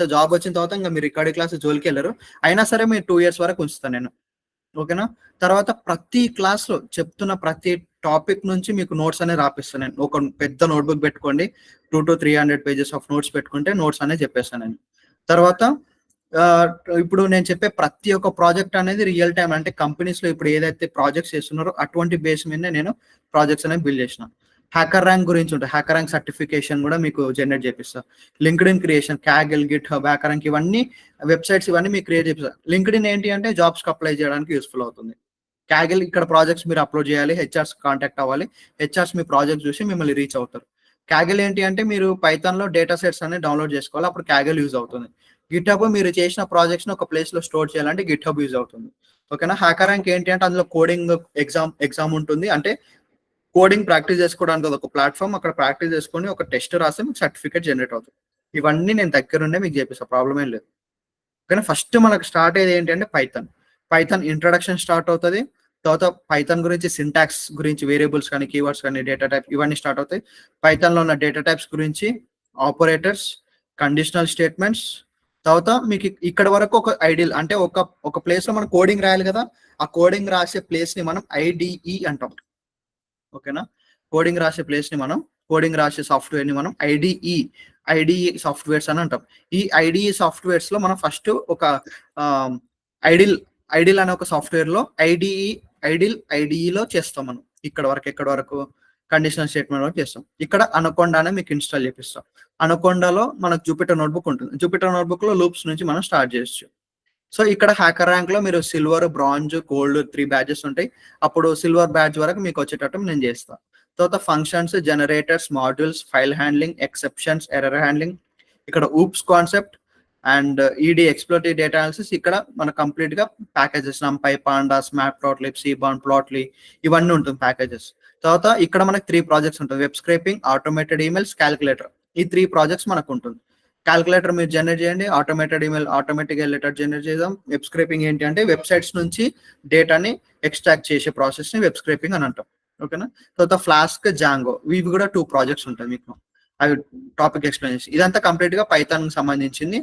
తర్వాత ఇంక మీరు రికార్డెడ్ క్లాసెస్ జోలికెళ్లరు. అయినా సరే మీరు 2 ఇయర్స్ వరకు ఉంచుతా నేను. ఓకేనా. తర్వాత ప్రతి క్లాస్‌లో చెప్తున్న ప్రతి టాపిక్ నుంచి మీకు నోట్స్ అనేవి రాపిస్తా నేను. ఒక పెద్ద నోట్‌బుక్ పెట్టుకోండి. 200-300 పేజెస్ ఆఫ్ నోట్స్ పెట్టుకుంటే నోట్స్ అనేది చెప్పేస్తా నేను. తర్వాత ఇప్పుడు నేను చెప్పే ప్రతి ఒక్క ప్రాజెక్ట్ అనేది రియల్ టైమ్, అంటే కంపెనీస్ లో ఇప్పుడు ఏదైతే ప్రాజెక్ట్స్ చేస్తున్నారో అటువంటి బేస్ మీద నేను ప్రాజెక్ట్స్ అనేవి బిల్డ్ చేసిన. హ్యాకర్ ర్యాంక్ గురించి ఉంటుంది, హ్యాకర్ ర్యాంక్ సర్టిఫికేషన్ కూడా మీకు జనరేట్ చేపిస్తా. LinkedIn creation, Kaggle, GitHub, HackerRank, ఇవన్నీ వెబ్సైట్స్ ఇవన్నీ మీకు క్రియేట్ చేపిస్తా. లింక్డ్ఇన్ ఏంటి అంటే జాబ్స్ కి అప్లై చేయడానికి యూస్ఫుల్ అవుతుంది. క్యాగల్ ఇక్కడ ప్రాజెక్ట్స్ మీరు అప్లోడ్ చేయాలి, హెచ్ఆర్స్ కాంటాక్ట్ అవ్వాలి, హెచ్ఆర్స్ మీ ప్రాజెక్ట్ చూసి మిమ్మల్ని రీచ్ అవుతారు. క్యాగల్ ఏంటి అంటే మీరు పైథాన్ లో డేటా సెట్స్ అనేది డౌన్లోడ్ చేసుకోవాలి, అప్పుడు క్యాగల్ యూజ్ అవుతుంది. గిట్ హబ్ మీరు చేసిన ప్రాజెక్ట్స్ ని ఒక ప్లేస్ లో స్టోర్ చేయాలంటే గిట్ హబ్ యూజ్ అవుతుంది. ఓకేనా. హ్యాకర్ ర్యాంక్ ఏంటి అంటే అందులో కోడింగ్ ఎగ్జామ్ ఉంటుంది, అంటే కోడింగ్ ప్రాక్టీస్ చేసుకోవడానికి ఒక ప్లాట్ఫామ్, అక్కడ ప్రాక్టీస్ చేసుకొని ఒక టెస్ట్ రాస్తే మీకు సర్టిఫికేట్ జనరేట్ అవుతుంది. ఇవన్నీ నేను దగ్గరుండే మీకు చేపిస్తాను, ప్రాబ్లం ఏం లేదు. కానీ ఫస్ట్ మనకు స్టార్ట్ అయ్యేది ఏంటి అంటే పైథాన్ ఇంట్రడక్షన్ స్టార్ట్ అవుతుంది. తర్వాత పైథాన్ గురించి సింటాక్స్ గురించి, వేరియబుల్స్ కానీ కీవర్డ్స్ కానీ డేటా టైప్ ఇవన్నీ స్టార్ట్ అవుతాయి. పైథాన్ లో ఉన్న డేటా టైప్స్ గురించి, ఆపరేటర్స్, కండిషనల్ స్టేట్మెంట్స్. తర్వాత మీకు ఇక్కడ వరకు ఒక ఐడియల్, అంటే ఒక ప్లేస్ లో మనం కోడింగ్ రాయాలి కదా, ఆ కోడింగ్ రాసే ప్లేస్ ని మనం ఐడిఈ అంటాం. ఓకేనా. కోడింగ్ రాసే సాఫ్ట్వేర్ ని మనం ఐడిఈ సాఫ్ట్వేర్స్ అని అంటాం. ఈ ఐడిఈ సాఫ్ట్వేర్స్ లో మనం ఫస్ట్ ఒక ఐడిల్ అనే ఒక సాఫ్ట్వేర్ లో ఐడిఈలో చేస్తాం మనం. ఎక్కడ వరకు కండిషనల్ స్టేట్మెంట్ వరకు చేస్తాం. ఇక్కడ అనకొండా అనే మీకు ఇన్స్టాల్ చేపిస్తాం. అనకొండాలో మనకు జూపిటర్ నోట్బుక్ ఉంటుంది, జూపిటర్ నోట్బుక్ లో లూప్స్ నుంచి మనం స్టార్ట్ చేయొచ్చు. సో ఇక్కడ హ్యాకర్ ర్యాంక్ లో మీరు సిల్వర్, బ్రాంజ్, గోల్డ్ 3 బ్యాచెస్ ఉంటాయి. అప్పుడు సిల్వర్ బ్యాచ్ వరకు మీకు వచ్చేటట్టు నేను చేస్తాను. తర్వాత functions, generators, modules, file handling, exceptions, error handling, ఇక్కడ OOPs concept and ED exploratory data analysis. ఇక్కడ మన కంప్లీట్ గా packages NumPy, Pandas, Matplotlib, Seaborn, Plotly ఇవన్నీ ఉంటుంది ప్యాకేజెస్. తర్వాత ఇక్కడ మనకి 3 ప్రాజెక్ట్స్ ఉంటుంది, web scraping, automated emails, calculator. ఈ 3 ప్రాజెక్ట్స్ మనకు ఉంటుంది. క్యాలిక్యులేటర్ మీరు జనరేట్ చేయండి, ఆటోమేటెడ్ ఈమెయిల్ ఆటోమేటిక్గా లెటర్ జనరేట్ చేద్దాం. వెబ్ స్క్రేపింగ్ ఏంటి అంటే వెబ్సైట్స్ నుంచి డేటాని ఎక్స్ట్రాక్ట్ చేసే ప్రాసెస్ ని వెబ్ స్క్రేపింగ్ అని అంటాం. ఓకేనా. తర్వాత ఫ్లాస్క్, జాంగో, ఇవి కూడా 2 ప్రాజెక్ట్స్ ఉంటాయి మీకు, అవి టాపిక్ ఎక్స్ప్లెయిన్ చేసి. ఇదంతా కంప్లీట్ గా పైథాన్ కి సంబంధించింది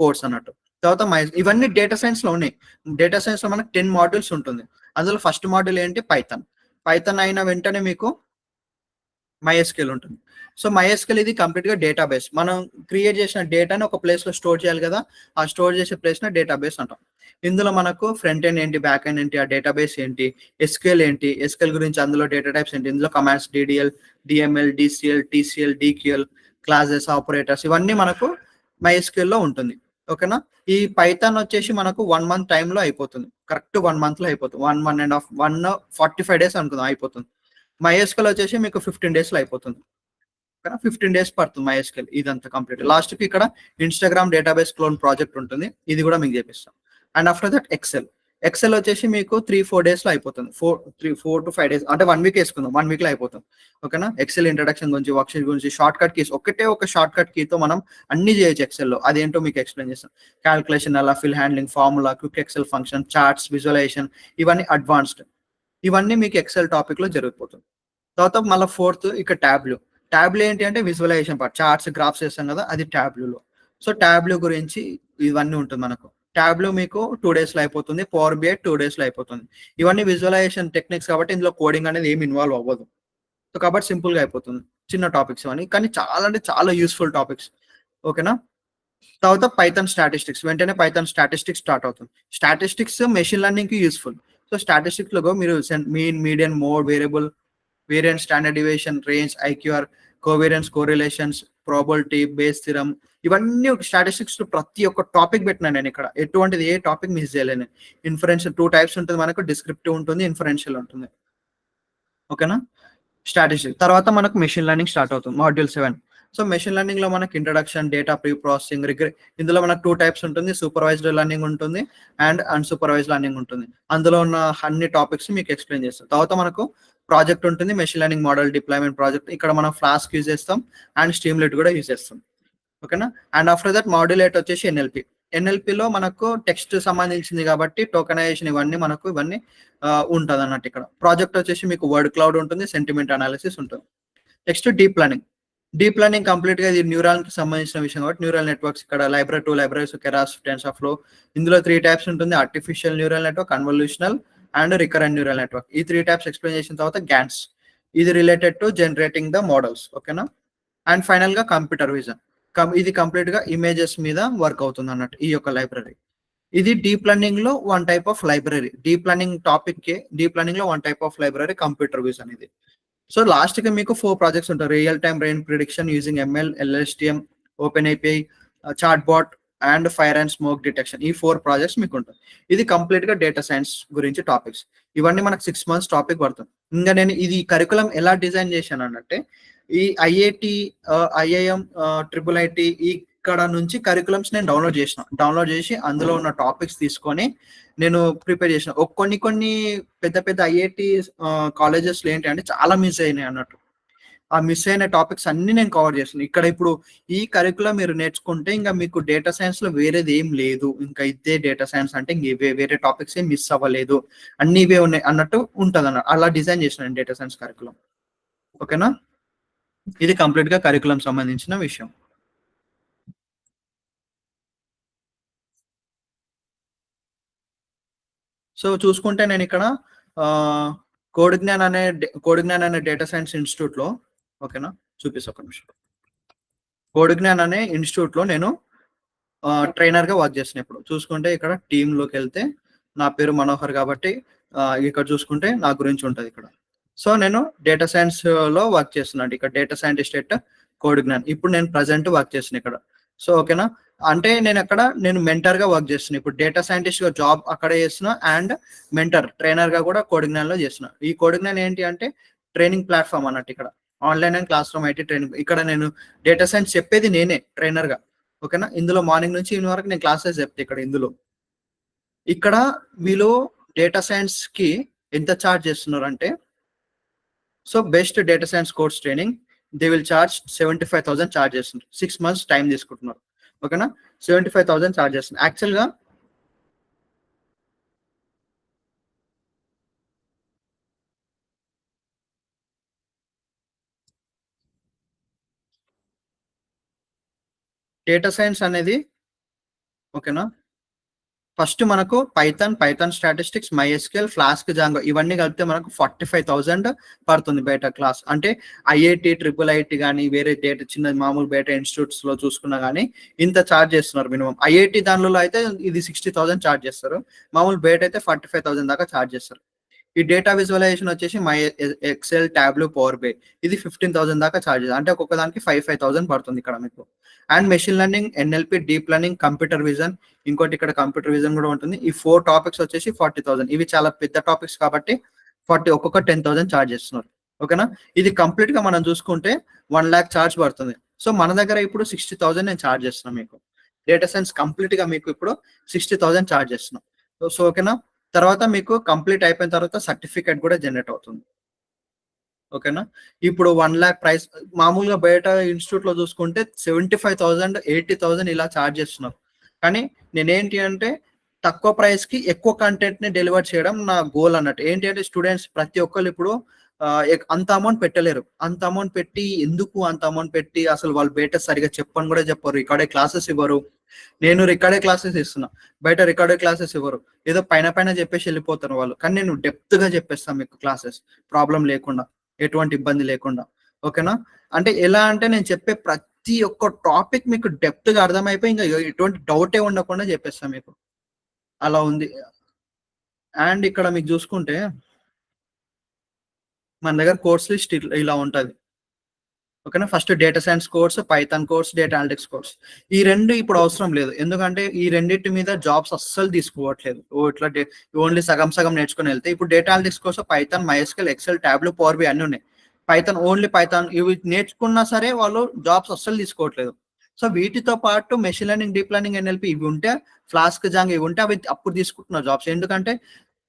కోర్స్ అన్నట్టు. తర్వాత ఇవన్నీ డేటా సైన్స్ లో ఉన్నాయి. డేటా సైన్స్ లో మనకు 10 మాడ్యూల్స్ ఉంటుంది. అందులో ఫస్ట్ మాడ్యూల్ ఏంటి పైథాన్ అయిన వెంటనే మీకు MySQL ఉంటుంది. సో MySQL ఇది కంప్లీట్ గా డేటాబేస్. మనం క్రియేట్ చేసిన డేటాని ఒక ప్లేస్ లో స్టోర్ చేయాలి కదా, ఆ స్టోర్ చేసే ప్లేస్ ని డేటాబేస్ అంటాం. ఇందులో మనకు ఫ్రంట్ ఎండ్ ఏంటి, బ్యాక్ ఎండ్ ఏంటి, ఆ డేటాబేస్ ఏంటి, ఎస్క్యూఎల్ ఏంటి, ఎస్క్యూఎల్ గురించి అందులో డేటా టైప్స్ ఏంటి, ఇందులో commands, DDL, DML, DCL, TCL, DQL, classes, operators, ఇవన్నీ మనకు MySQL లో ఉంటుంది. ఓకేనా. ఈ పైథాన్ వచ్చేసి మనకు 1 month టైంలో అయిపోతుంది, కరెక్ట్ 1 month లో అయిపోతుంది. 1.5 days అనుకుందాం అయిపోతుంది. MySQL వచ్చేసి మీకు 15 days లో అయిపోతుంది. 15 days పడుతుంది MySQL ఇదంతా కంప్లీట్. లాస్ట్ కి ఇక్కడ ఇన్స్టాగ్రామ్ డేటాబేస్ క్లోన్ ప్రాజెక్ట్ ఉంటుంది, ఇది కూడా మీకు చేపిస్తాం. అండ్ ఆఫ్టర్ దట్ ఎక్సెల్ వచ్చేసి మీకు 3-4 days లో అయిపోతుంది. 4 to 5 days, అంటే 1 week వేసుకుందాం, 1 week లో అయిపోతుంది. ఓకేనా. ఎక్సెల్ ఇంట్రడక్షన్ గురించి, వర్క్షీట్ గురించి, షార్ట్ కట్ కీస్, ఒక షార్ట్ కట్ కీతో మనం అన్ని చేయొచ్చు ఎక్సెల్లో. అదేంటో మీకు ఎక్స్ప్లెయిన్ చేస్తాం. క్యాల్కులేషన్, అలా fill handling, formula, quick Excel function, charts, visualization, ఇవన్నీ అడ్వాన్స్డ్. ఇవన్నీ మీకు ఎక్సెల్ టాపిక్ లో జరిగిపోతుంది. తర్వాత మళ్ళీ 4th ఇక్కడ ట్యాబ్లు ఏంటి అంటే విజువలైజేషన్ పార్ట్, చార్ట్స్, గ్రాఫ్స్ చేస్తాం కదా, అది ట్యాబ్లో. సో ట్యాబ్లు గురించి ఇవన్నీ ఉంటుంది మనకు. ట్యాబ్లో మీకు 2 days లో అయిపోతుంది. పవర్ BI 2 days లో అయిపోతుంది. ఇవన్నీ విజువలైజేషన్ టెక్నిక్స్ కాబట్టి ఇందులో కోడింగ్ అనేది ఏమి ఇన్వాల్వ్ అవ్వదు. సో కాబట్టి సింపుల్ గా అయిపోతుంది. చిన్న టాపిక్స్ అని, కానీ చాలా అంటే చాలా యూస్ఫుల్ టాపిక్స్. ఓకేనా. తర్వాత పైథాన్ స్టాటిస్టిక్స్, వెంటనే పైథాన్ స్టాటిస్టిక్స్ స్టార్ట్ అవుతుంది. స్టాటిస్టిక్స్ మెషిన్ లెర్నింగ్ కి యూస్ఫుల్. సో స్టాటిస్టిక్స్ లో మీరు mean, median, mode, variable, variant, standard deviation, range, IQR, covariance, correlations, probability, Bayes theorem, ఇవన్నీ స్టాటిస్టిక్స్ ప్రతి ఒక్క టాపిక్ పెట్టినా నేను ఇక్కడ. ఎటువంటిది ఏ టాపిక్ మిస్ చేయలేను. ఇన్ఫరెన్షియల్ 2 types ఉంటుంది మనకు, డిస్క్రిప్టివ్ ఉంటుంది, ఇన్ఫరెన్షియల్ ఉంటుంది. ఓకేనా. స్టాటిస్టిక్స్ తర్వాత మనకు మెషిన్ లెర్నింగ్ స్టార్ట్ అవుతుంది, మాడ్యూల్ 7. సో మెషిన్ లెర్నింగ్ లో మనకి ఇంట్రడక్షన్, డేటా ప్రీ ప్రాసెసింగ్, ఇందులో మనకు 2 types ఉంటుంది, సూపర్వైజ్డ్ లెర్నింగ్ ఉంటుంది అండ్ అన్సూపర్వైజ్డ్ లెర్నింగ్ ఉంటుంది. అందులో ఉన్న అన్ని టాపిక్స్ మీకు ఎక్స్ప్లెయిన్ చేస్తాం. తర్వాత మనకు ప్రాజెక్ట్ ఉంటుంది, machine learning model deployment project. ఇక్కడ మనం ఫ్లాస్క్ యూజ్ చేస్తాం అండ్ స్ట్రీమ్లెట్ కూడా యూజ్ చేస్తాం. ఓకేనా. అండ్ ఆఫ్టర్ దట్ మాడ్యూల్ 8 వచ్చేసి ఎన్ఎల్పిలో మనకు టెక్స్ట్ సంబంధించింది కాబట్టి టోకనైజేషన్ ఇవన్నీ ఉంటుంది అన్నట్టు. ఇక్కడ ప్రాజెక్ట్ వచ్చేసి మీకు వర్డ్ క్లౌడ్ ఉంటుంది, సెంటిమెంట్ అనాలిసిస్ ఉంటుంది. నెక్స్ట్ డీప్ లెర్నింగ్ కంప్లీట్ గా ఇది న్యూరాల్ కి సంబంధించిన విషయం కాబట్టి న్యూరల్ నెట్వర్క్స్, ఇక్కడ లైబ్రరీ 2 libraries, కెరాస్, టెన్సర్ఫ్లో. ఇందులో 3 types ఉంటుంది, artificial neural network, convolutional and recurrent neural network. ఈ 3 types ఎక్స్ప్లెయిన్ చేసిన తర్వాత గ్యాన్స్, ఇది related to generating the models. ఓకేనా. అండ్ ఫైనల్ గా కంప్యూటర్ విజన్. ఇది కంప్లీట్ గా ఇమేజెస్ మీద వర్క్ అవుతుంది అన్నట్టు ఈ యొక్క లైబ్రరీ. ఇది డీప్ లెర్నింగ్ లో one type of library. Deep learning topic కి డీప్ లెర్నింగ్ లో one type of library computer vision ఇది. సో లాస్ట్ కి మీకు 4 ప్రాజెక్ట్స్ ఉంటాయి. Real time rain prediction using ML, LSTM, open API, chat bot and fire and smoke detection. ఈ 4 projects మీకు ఉంటాయి. ఇది కంప్లీట్ గా డేటా సైన్స్ గురించి టాపిక్స్. ఇవన్నీ మనకు 6 months టాపిక్ పడుతుంది. ఇంకా నేను ఇది కరికులం ఎలా డిజైన్ చేశాను అన్నట్టే, ఈ ఐఐటి, ఐఐఎం, ట్రిపుల్ ఐటి ఇక్కడ నుంచి కరికులమ్స్ నేను డౌన్లోడ్ చేసి అందులో ఉన్న టాపిక్స్ తీసుకొని నేను ప్రిపేర్ చేసిన. కొన్ని పెద్ద పెద్ద ఐఐటి కాలేజెస్ ఏంటి అంటే చాలా మిస్ అయినాయి అన్నట్టు. ఆ మిస్ అయిన టాపిక్స్ అన్ని నేను కవర్ చేస్తున్నాను. ఇక్కడ ఇప్పుడు ఈ కరికులం మీరు నేర్చుకుంటే ఇంకా మీకు డేటా సైన్స్ లో వేరేది ఏం లేదు. ఇంకా ఇదే డేటా సైన్స్ అంటే ఇంక ఇవే, వేరే టాపిక్స్ ఏం మిస్ అవ్వలేదు, అన్ని ఇవే ఉన్నాయి అన్నట్టు ఉంటది అన్న. అలా డిజైన్ చేసిన డేటా సైన్స్ కరికులం. ఓకేనా? ఇది కంప్లీట్ గా కరికులం సంబంధించిన విషయం. సో చూసుకుంటే నేను ఇక్కడ కోడ్ జ్ఞాన్ అనే డేటా సైన్స్ ఇన్స్టిట్యూట్ లో, ఓకేనా, చూపిస్తా ఒక నిమిషం. కోడ్ జ్ఞాన్ అనే ఇన్స్టిట్యూట్ లో నేను ట్రైనర్ గా వర్క్ చేసిన. ఇప్పుడు చూసుకుంటే ఇక్కడ టీమ్ లోకి వెళ్తే నా పేరు మనోహర్ కాబట్టి ఇక్కడ చూసుకుంటే నా గురించి ఉంటది ఇక్కడ. సో నేను డేటా సైన్స్ లో వర్క్ చేస్తున్నాను. ఇక్కడ data scientist at code Gyan. ఇప్పుడు నేను ప్రజెంట్ వర్క్ చేస్తున్నా ఇక్కడ. సో ఓకేనా, అంటే నేను మెంటర్ గా వర్క్ చేస్తున్నా. ఇప్పుడు డేటా సైంటిస్ట్ గా జాబ్ అక్కడే చేస్తున్నా అండ్ మెంటర్ ట్రైనర్ గా కూడా కోడ్ జ్ఞాన్ లో చేస్తున్నా. ఈ కోడ్ జ్ఞాన్ ఏంటి అంటే ట్రైనింగ్ ప్లాట్ఫామ్ అన్నట్టు. ఇక్కడ online and class room IT training. ఇక్కడ నేను డేటా సైన్స్ చెప్పేది నేనే ట్రైనర్ గా. ఓకేనా, ఇందులో మార్నింగ్ నుంచి ఈవినింగ్ వరకు నేను క్లాసెస్ చెప్తే ఇక్కడ వీళ్ళు డేటా సైన్స్ కి ఎంత ఛార్జ్ చేస్తున్నారు అంటే, so best data science course training they will charge 75,000 charge చేస్తున్నారు. 6 months టైం తీసుకుంటున్నారు. ఓకేనా, 75,000 చార్జ్ చేస్తున్నారు. యాక్చువల్ గా డేటా సైన్స్ అనేది, ఓకేనా, ఫస్ట్ మనకు Python statistics, MySQL, flask, Django ఇవన్నీ కలిపితే మనకు 45,000 పడుతుంది బయట క్లాస్. అంటే ఐఐటి, ట్రిపుల్ ఐటి కానీ వేరే డేటా చిన్న మామూలు బయట ఇన్స్టిట్యూట్స్ లో చూసుకున్నా కానీ ఇంత ఛార్జ్ చేస్తున్నారు మినిమం. ఐఐటి దానిలో అయితే ఇది 60,000 ఛార్జ్ చేస్తారు. మామూలు బయట అయితే 45,000 దాకా ఛార్జ్ చేస్తారు. ఈ డేటా విజువలైజేషన్ వచ్చేసి my Excel, Tableau, Power BI ఇది 15,000 దాకా ఛార్జెస్. అంటే ఒక్కొక్క దానికి 5,000 పడుతుంది ఇక్కడ మీకు. And machine learning, NLP, deep learning, computer vision, ఇంకోటి ఇక్కడ కంప్యూటర్ విజన్ కూడా ఉంటుంది. ఈ 4 టాపిక్స్ వచ్చేసి 40,000. ఇవి చాలా పెద్ద టాపిక్స్ కాబట్టి ఒక్కొక్క 10,000 ఛార్జ్ చేస్తున్నారు. ఓకేనా, ఇది కంప్లీట్ గా మనం చూసుకుంటే 1 lakh ఛార్జ్ పడుతుంది. సో మన దగ్గర ఇప్పుడు 60,000 నేను ఛార్జ్ చేస్తున్నాను మీకు. డేటా సైన్స్ కంప్లీట్ గా మీకు ఇప్పుడు 60,000 ఛార్జ్ చేస్తున్నాం. సో ఓకేనా, తర్వాత మీకు కంప్లీట్ అయిపోయిన తర్వాత సర్టిఫికేట్ కూడా జనరేట్ అవుతుంది. ఓకేనా, ఇప్పుడు 1 lakh ప్రైస్ మామూలుగా బయట ఇన్స్టిట్యూట్ లో చూసుకుంటే 75,000, 80,000 ఇలా ఛార్జ్ చేస్తున్నారు. కానీ నేనేంటి అంటే తక్కువ ప్రైస్ కి ఎక్కువ కంటెంట్ ని డెలివర్ చేయడం నా గోల్ అన్నట్టు. ఏంటి అంటే స్టూడెంట్స్ ప్రతి ఒక్కరు ఇప్పుడు అంత అమౌంట్ పెట్టలేరు. అంత అమౌంట్ పెట్టి ఎందుకు అంత అమౌంట్ పెట్టి అసలు వాళ్ళు బయట సరిగా చెప్పని కూడా చెప్పరు. ఇక్కడే క్లాసెస్ ఇవ్వరు. నేను రికార్డే క్లాసెస్ ఇస్తున్నా, బయట రికార్డే క్లాసెస్ ఇవ్వరు. ఏదో పైన చెప్పేసి వెళ్ళిపోతారు వాళ్ళు. కానీ నేను డెప్త్ గా చెప్పేస్తాను మీకు క్లాసెస్, ప్రాబ్లం లేకుండా, ఎటువంటి ఇబ్బంది లేకుండా. ఓకేనా, అంటే ఎలా అంటే నేను చెప్పే ప్రతి ఒక్క టాపిక్ మీకు డెప్త్ గా అర్థమైపోయి ఇంకా ఎటువంటి డౌటే ఉండకుండా చెప్పేస్తాను మీకు. అలా ఉంది. అండ్ ఇక్కడ మీకు చూసుకుంటే మన దగ్గర కోర్స్ లిస్ట్ ఇలా ఉంటది. ఓకేనా, first data science course, Python course, data analytics course. ఈ రెండు ఇప్పుడు అవసరం లేదు. ఎందుకంటే ఈ రెండింటి మీద జాబ్స్ అస్సలు తీసుకోవట్లేదు. ఇట్లా ఓన్లీ సగం నేర్చుకుని వెళ్తే ఇప్పుడు డేటా అనలిటిక్స్ కోసం Python, MySQL, Excel, Tableau, Power BI అన్ని ఉన్నాయి. పైథాన్ ఇవి నేర్చుకున్నా సరే వాళ్ళు జాబ్స్ అస్సలు తీసుకోవట్లేదు. సో వీటితో పాటు machine learning, deep learning, NLP ఇవి ఉంటే, ఫ్లాస్క్, జాంగ్ ఇవి ఉంటే అవి అప్పుడు తీసుకుంటున్నారు జాబ్స్. ఎందుకంటే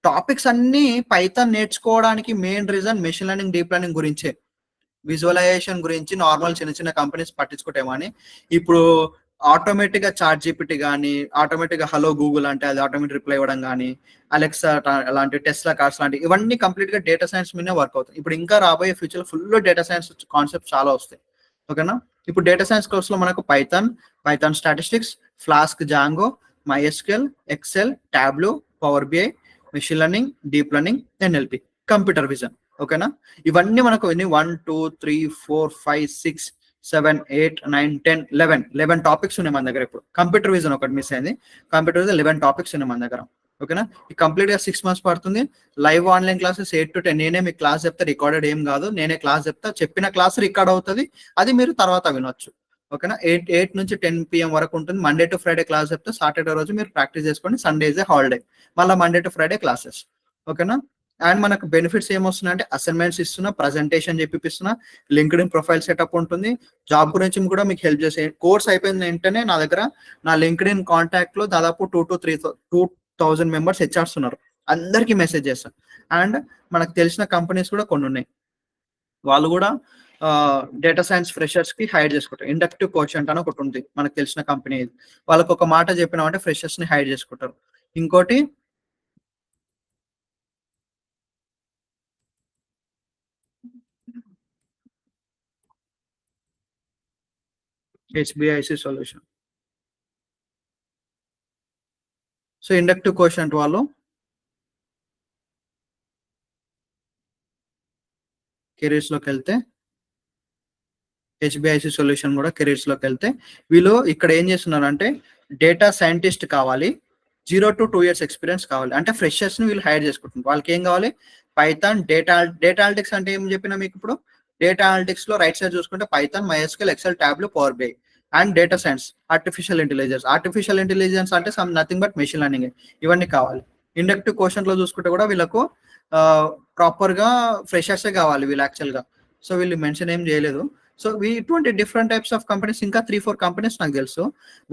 టాపిక్స్ అన్ని పైథాన్ నేర్చుకోవడానికి main reason machine learning, deep learning గురించే. విజువలైజేషన్ గురించి నార్మల్ చిన్న కంపెనీస్ పట్టించుకుంటేమని ఇప్పుడు ఆటోమేటిక్ గా చాట్ జీపీటీ కానీ, ఆటోమేటిక్ గా హలో గూగుల్ అంటే అది ఆటోమేటిక్ రిప్లై ఇవ్వడం కానీ, అలెక్సా అలాంటి, టెస్లా కార్స్ లాంటి ఇవన్నీ కంప్లీట్ గా డేటా సైన్స్ మీదే వర్క్ అవుతాయి. ఇప్పుడు ఇంకా రాబోయే future full data science concept చాలా వస్తాయి. ఓకేనా, ఇప్పుడు డేటా సైన్స్ కోర్స్ లో మనకు Python statistics, Flask, Django, MySQL, Excel, Tableau, Power BI, machine learning, deep learning, NLP, computer vision. ఓకేనా, ఇవన్నీ మనకు 1, 2, 3, 4, 5, 6 7, 8, 9, 10, 11 టాపిక్స్ ఉన్నాయి మన దగ్గర. ఇప్పుడు కంప్యూటర్ విజన్ ఒకటి మిస్ అయింది. కంప్యూటర్ విజన్ 11 టాపిక్స్ ఉన్నాయి మన దగ్గర. ఓకేనా, ఈ కంప్లీట్ గా 6 months పడుతుంది. లైవ్ ఆన్లైన్ క్లాసెస్ 8 to 10 నేనే మీకు క్లాస్ చెప్తా, రికార్డెడ్ ఏం కాదు, నేనే క్లాస్ చెప్తా, చెప్పిన క్లాస్ రికార్డ్ అవుతుంది, అది మీరు తర్వాత వినొచ్చు. ఓకేనా, 8 నుంచి 10 PM వరకు ఉంటుంది. మండే టు ఫ్రైడే క్లాస్ చెప్తే సాటర్డే రోజు మీరు ప్రాక్టీస్ చేసుకోండి, సండే ఇస్ ఏ హాలిడే, మళ్ళీ మండే టు ఫ్రైడే క్లాసెస్. ఓకేనా, అండ్ మనకు బెనిఫిట్స్ ఏమొస్తున్నాయంటే అసైన్మెంట్స్ ఇస్తున్నా, ప్రజెంటేషన్ చెప్పిస్తున్నా, లింక్డ్ఇన్ ప్రొఫైల్ సెటప్ ఉంటుంది, జాబ్ గురించి కూడా మీకు హెల్ప్ చేసే. కోర్స్ అయిపోయిన వెంటనే నా దగ్గర నా లింక్డ్ఇన్ కాంటాక్ట్ లో దాదాపు 2,000 మెంబర్స్ హెచ్ఆర్స్ ఉన్నారు, అందరికీ మెసేజ్ చేస్తాను. అండ్ మనకు తెలిసిన కంపెనీస్ కూడా కొన్ని ఉన్నాయి, వాళ్ళు కూడా డేటా సైన్స్ ఫ్రెషర్స్ కి హైర్ చేసుకుంటారు. ఇండక్టివ్ కోషంట్ అని ఒకటి ఉంది, మనకు తెలిసిన కంపెనీ. వాళ్ళకి ఒక మాట చెప్పినామంటే ఫ్రెషర్స్ ని హైర్ చేసుకుంటారు. ఇంకోటి హెచ్బిఐసి సొల్యూషన్. సో ఇండక్టివ్ కోషంట్ వాళ్ళు కెరీర్స్ లోకి వెళ్తే, హెచ్బిఐసి సొల్యూషన్ కూడా కెరీర్స్ లోకి వెళ్తే, వీళ్ళు ఇక్కడ ఏం చేస్తున్నారు అంటే డేటా సైంటిస్ట్ కావాలి, 0 to 2 years ఎక్స్పీరియన్స్ కావాలి, అంటే ఫ్రెషర్స్ ని వీళ్ళు హైర్ చేసుకుంటున్నారు. వాళ్ళకి ఏం కావాలి, పైథాన్, డేటా అనలిటిక్స్ అంటే ఏం చెప్పినా మీకు ఇప్పుడు, డేటా అనలిటిక్స్ లో రైట్ సైడ్ చూసుకుంటే Python, MySQL, Excel, Tableau, power BI. And data science, artificial intelligence అంటే some nothing but machine learning, ఇవన్నీ కావాలి. ఇండక్టివ్ క్వశ్చన్ లో చూసుకుంటే కూడా వీళ్ళకు ప్రాపర్ గా ఫ్రెషర్సే కావాలి వీళ్ళు యాక్చువల్ గా. సో వీళ్ళు మెన్షన్ ఏం చేయలేదు. సో ఇటువంటి డిఫరెంట్ టైప్స్ ఆఫ్ కంపెనీస్, ఇంకా 3-4 కంపెనీస్ నాకు తెలుసు.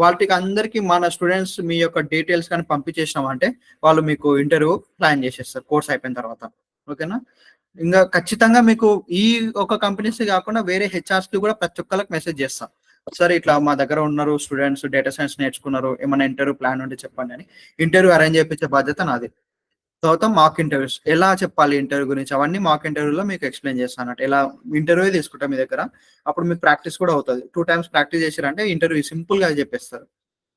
వాటికి అందరికి మన స్టూడెంట్స్ మీ యొక్క డీటెయిల్స్ కానీ పంపించేసినామంటే వాళ్ళు మీకు ఇంటర్వ్యూ ప్లాన్ చేసేస్తారు కోర్స్ అయిపోయిన తర్వాత. ఓకేనా, ఇంకా ఖచ్చితంగా మీకు ఈ ఒక కంపెనీస్ కాకుండా వేరే హెచ్ఆర్స్ కూడా ప్రతి ఒక్కరికి మెసేజ్ చేస్తాం, సరే ఇట్లా మా దగ్గర ఉన్నారు స్టూడెంట్స్, డేటా సైన్స్ నేర్చుకున్నారు, ఏమైనా ఇంటర్వ్యూ ప్లాన్ ఉంటే చెప్పండి అని. ఇంటర్వ్యూ అరేంజ్ చేయించే బాధ్యత నాది. తర్వాత మాక్ ఇంటర్వ్యూస్ ఎలా చెప్పాలి ఇంటర్వ్యూ గురించి, అవన్నీ మాక్ ఇంటర్వ్యూలో మీకు ఎక్స్ప్లెయిన్ చేస్తాను అన్నట్టు. ఎలా ఇంటర్వ్యూ తీసుకుంటాం మీ దగ్గర, అప్పుడు మీకు ప్రాక్టీస్ కూడా అవుతుంది. 2 times ప్రాక్టీస్ చేశారంటే ఇంటర్వ్యూ సింపుల్ గా చెప్పేస్తారు.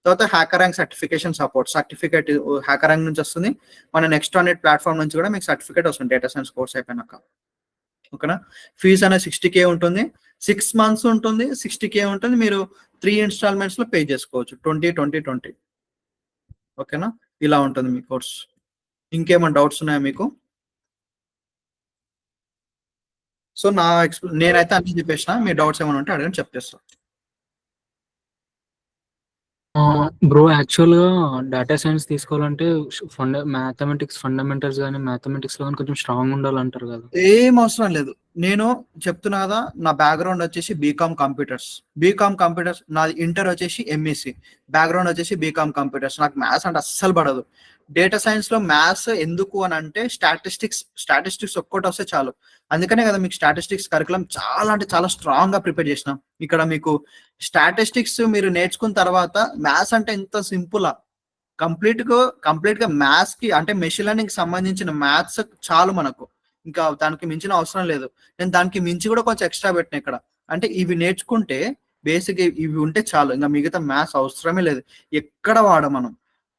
తర్వాత hacker rank certification certificate hacker rank నుంచి వస్తుంది. మన నెక్స్ట్ ఆన్ ఎట్ ప్లాట్ఫామ్ నుంచి కూడా మీకు సర్టిఫికేట్ వస్తుంది డేటా సైన్స్ కోర్స్ అయిపోయినాక. ఓకేనా, ఫీజ్ అనేది 60K ఉంటుంది, 6 months ఉంటుంది, 60K ఉంటుంది. మీరు 3 installments లో పే చేసుకోవచ్చు, 20. ఓకేనా, ఇలా ఉంటుంది మీ కోర్స్. ఇంకేమైనా డౌట్స్ ఉన్నాయా మీకు? సో నేనైతే అన్ని చెప్పేసిన, మీ డౌట్స్ ఏమైనా ఉంటే అడగని చెప్పేస్తా. బ్రో యాక్చువల్గా డేటా సైన్స్ తీసుకోవాలంటే మ్యాథమెటిక్స్ ఫండమెంటల్స్ కానీ మ్యాథమెటిక్స్ లో కానీ కొంచెం స్ట్రాంగ్ ఉండాలంటారు కదా. ఏం అవసరం లేదు, నేను చెప్తున్నా కదా, నా బ్యాక్గ్రౌండ్ వచ్చేసి బీకామ్ కంప్యూటర్స్, నాది ఇంటర్ వచ్చేసి ఎంఈసి, బ్యాక్గ్రౌండ్ వచ్చేసి బీకామ్ కంప్యూటర్స్. నాకు మ్యాథ్స్ అంటే అస్సలు పడదు. డేటా సైన్స్ లో మ్యాథ్స్ ఎందుకు అని అంటే స్టాటిస్టిక్స్ ఒక్కటి వస్తే చాలు. అందుకనే కదా మీకు స్టాటిస్టిక్స్ కరికులం చాలా అంటే చాలా స్ట్రాంగ్ గా ప్రిపేర్ చేసినాం. ఇక్కడ మీకు స్టాటిస్టిక్స్ మీరు నేర్చుకున్న తర్వాత మ్యాథ్స్ అంటే ఎంత సింపుల్, కంప్లీట్ గా మ్యాథ్స్ కి అంటే మెషిన్ లెర్నింగ్ సంబంధించిన మ్యాథ్స్ చాలు మనకు, ఇంకా దానికి మించిన అవసరం లేదు. నేను దానికి మించి కూడా కొంచెం ఎక్స్ట్రా పెట్టిన ఇక్కడ, అంటే ఇవి నేర్చుకుంటే బేసిక్ ఇవి ఉంటే చాలు, ఇంకా మిగతా మ్యాథ్స్ అవసరమే లేదు, ఎక్కడ వాడ మనం.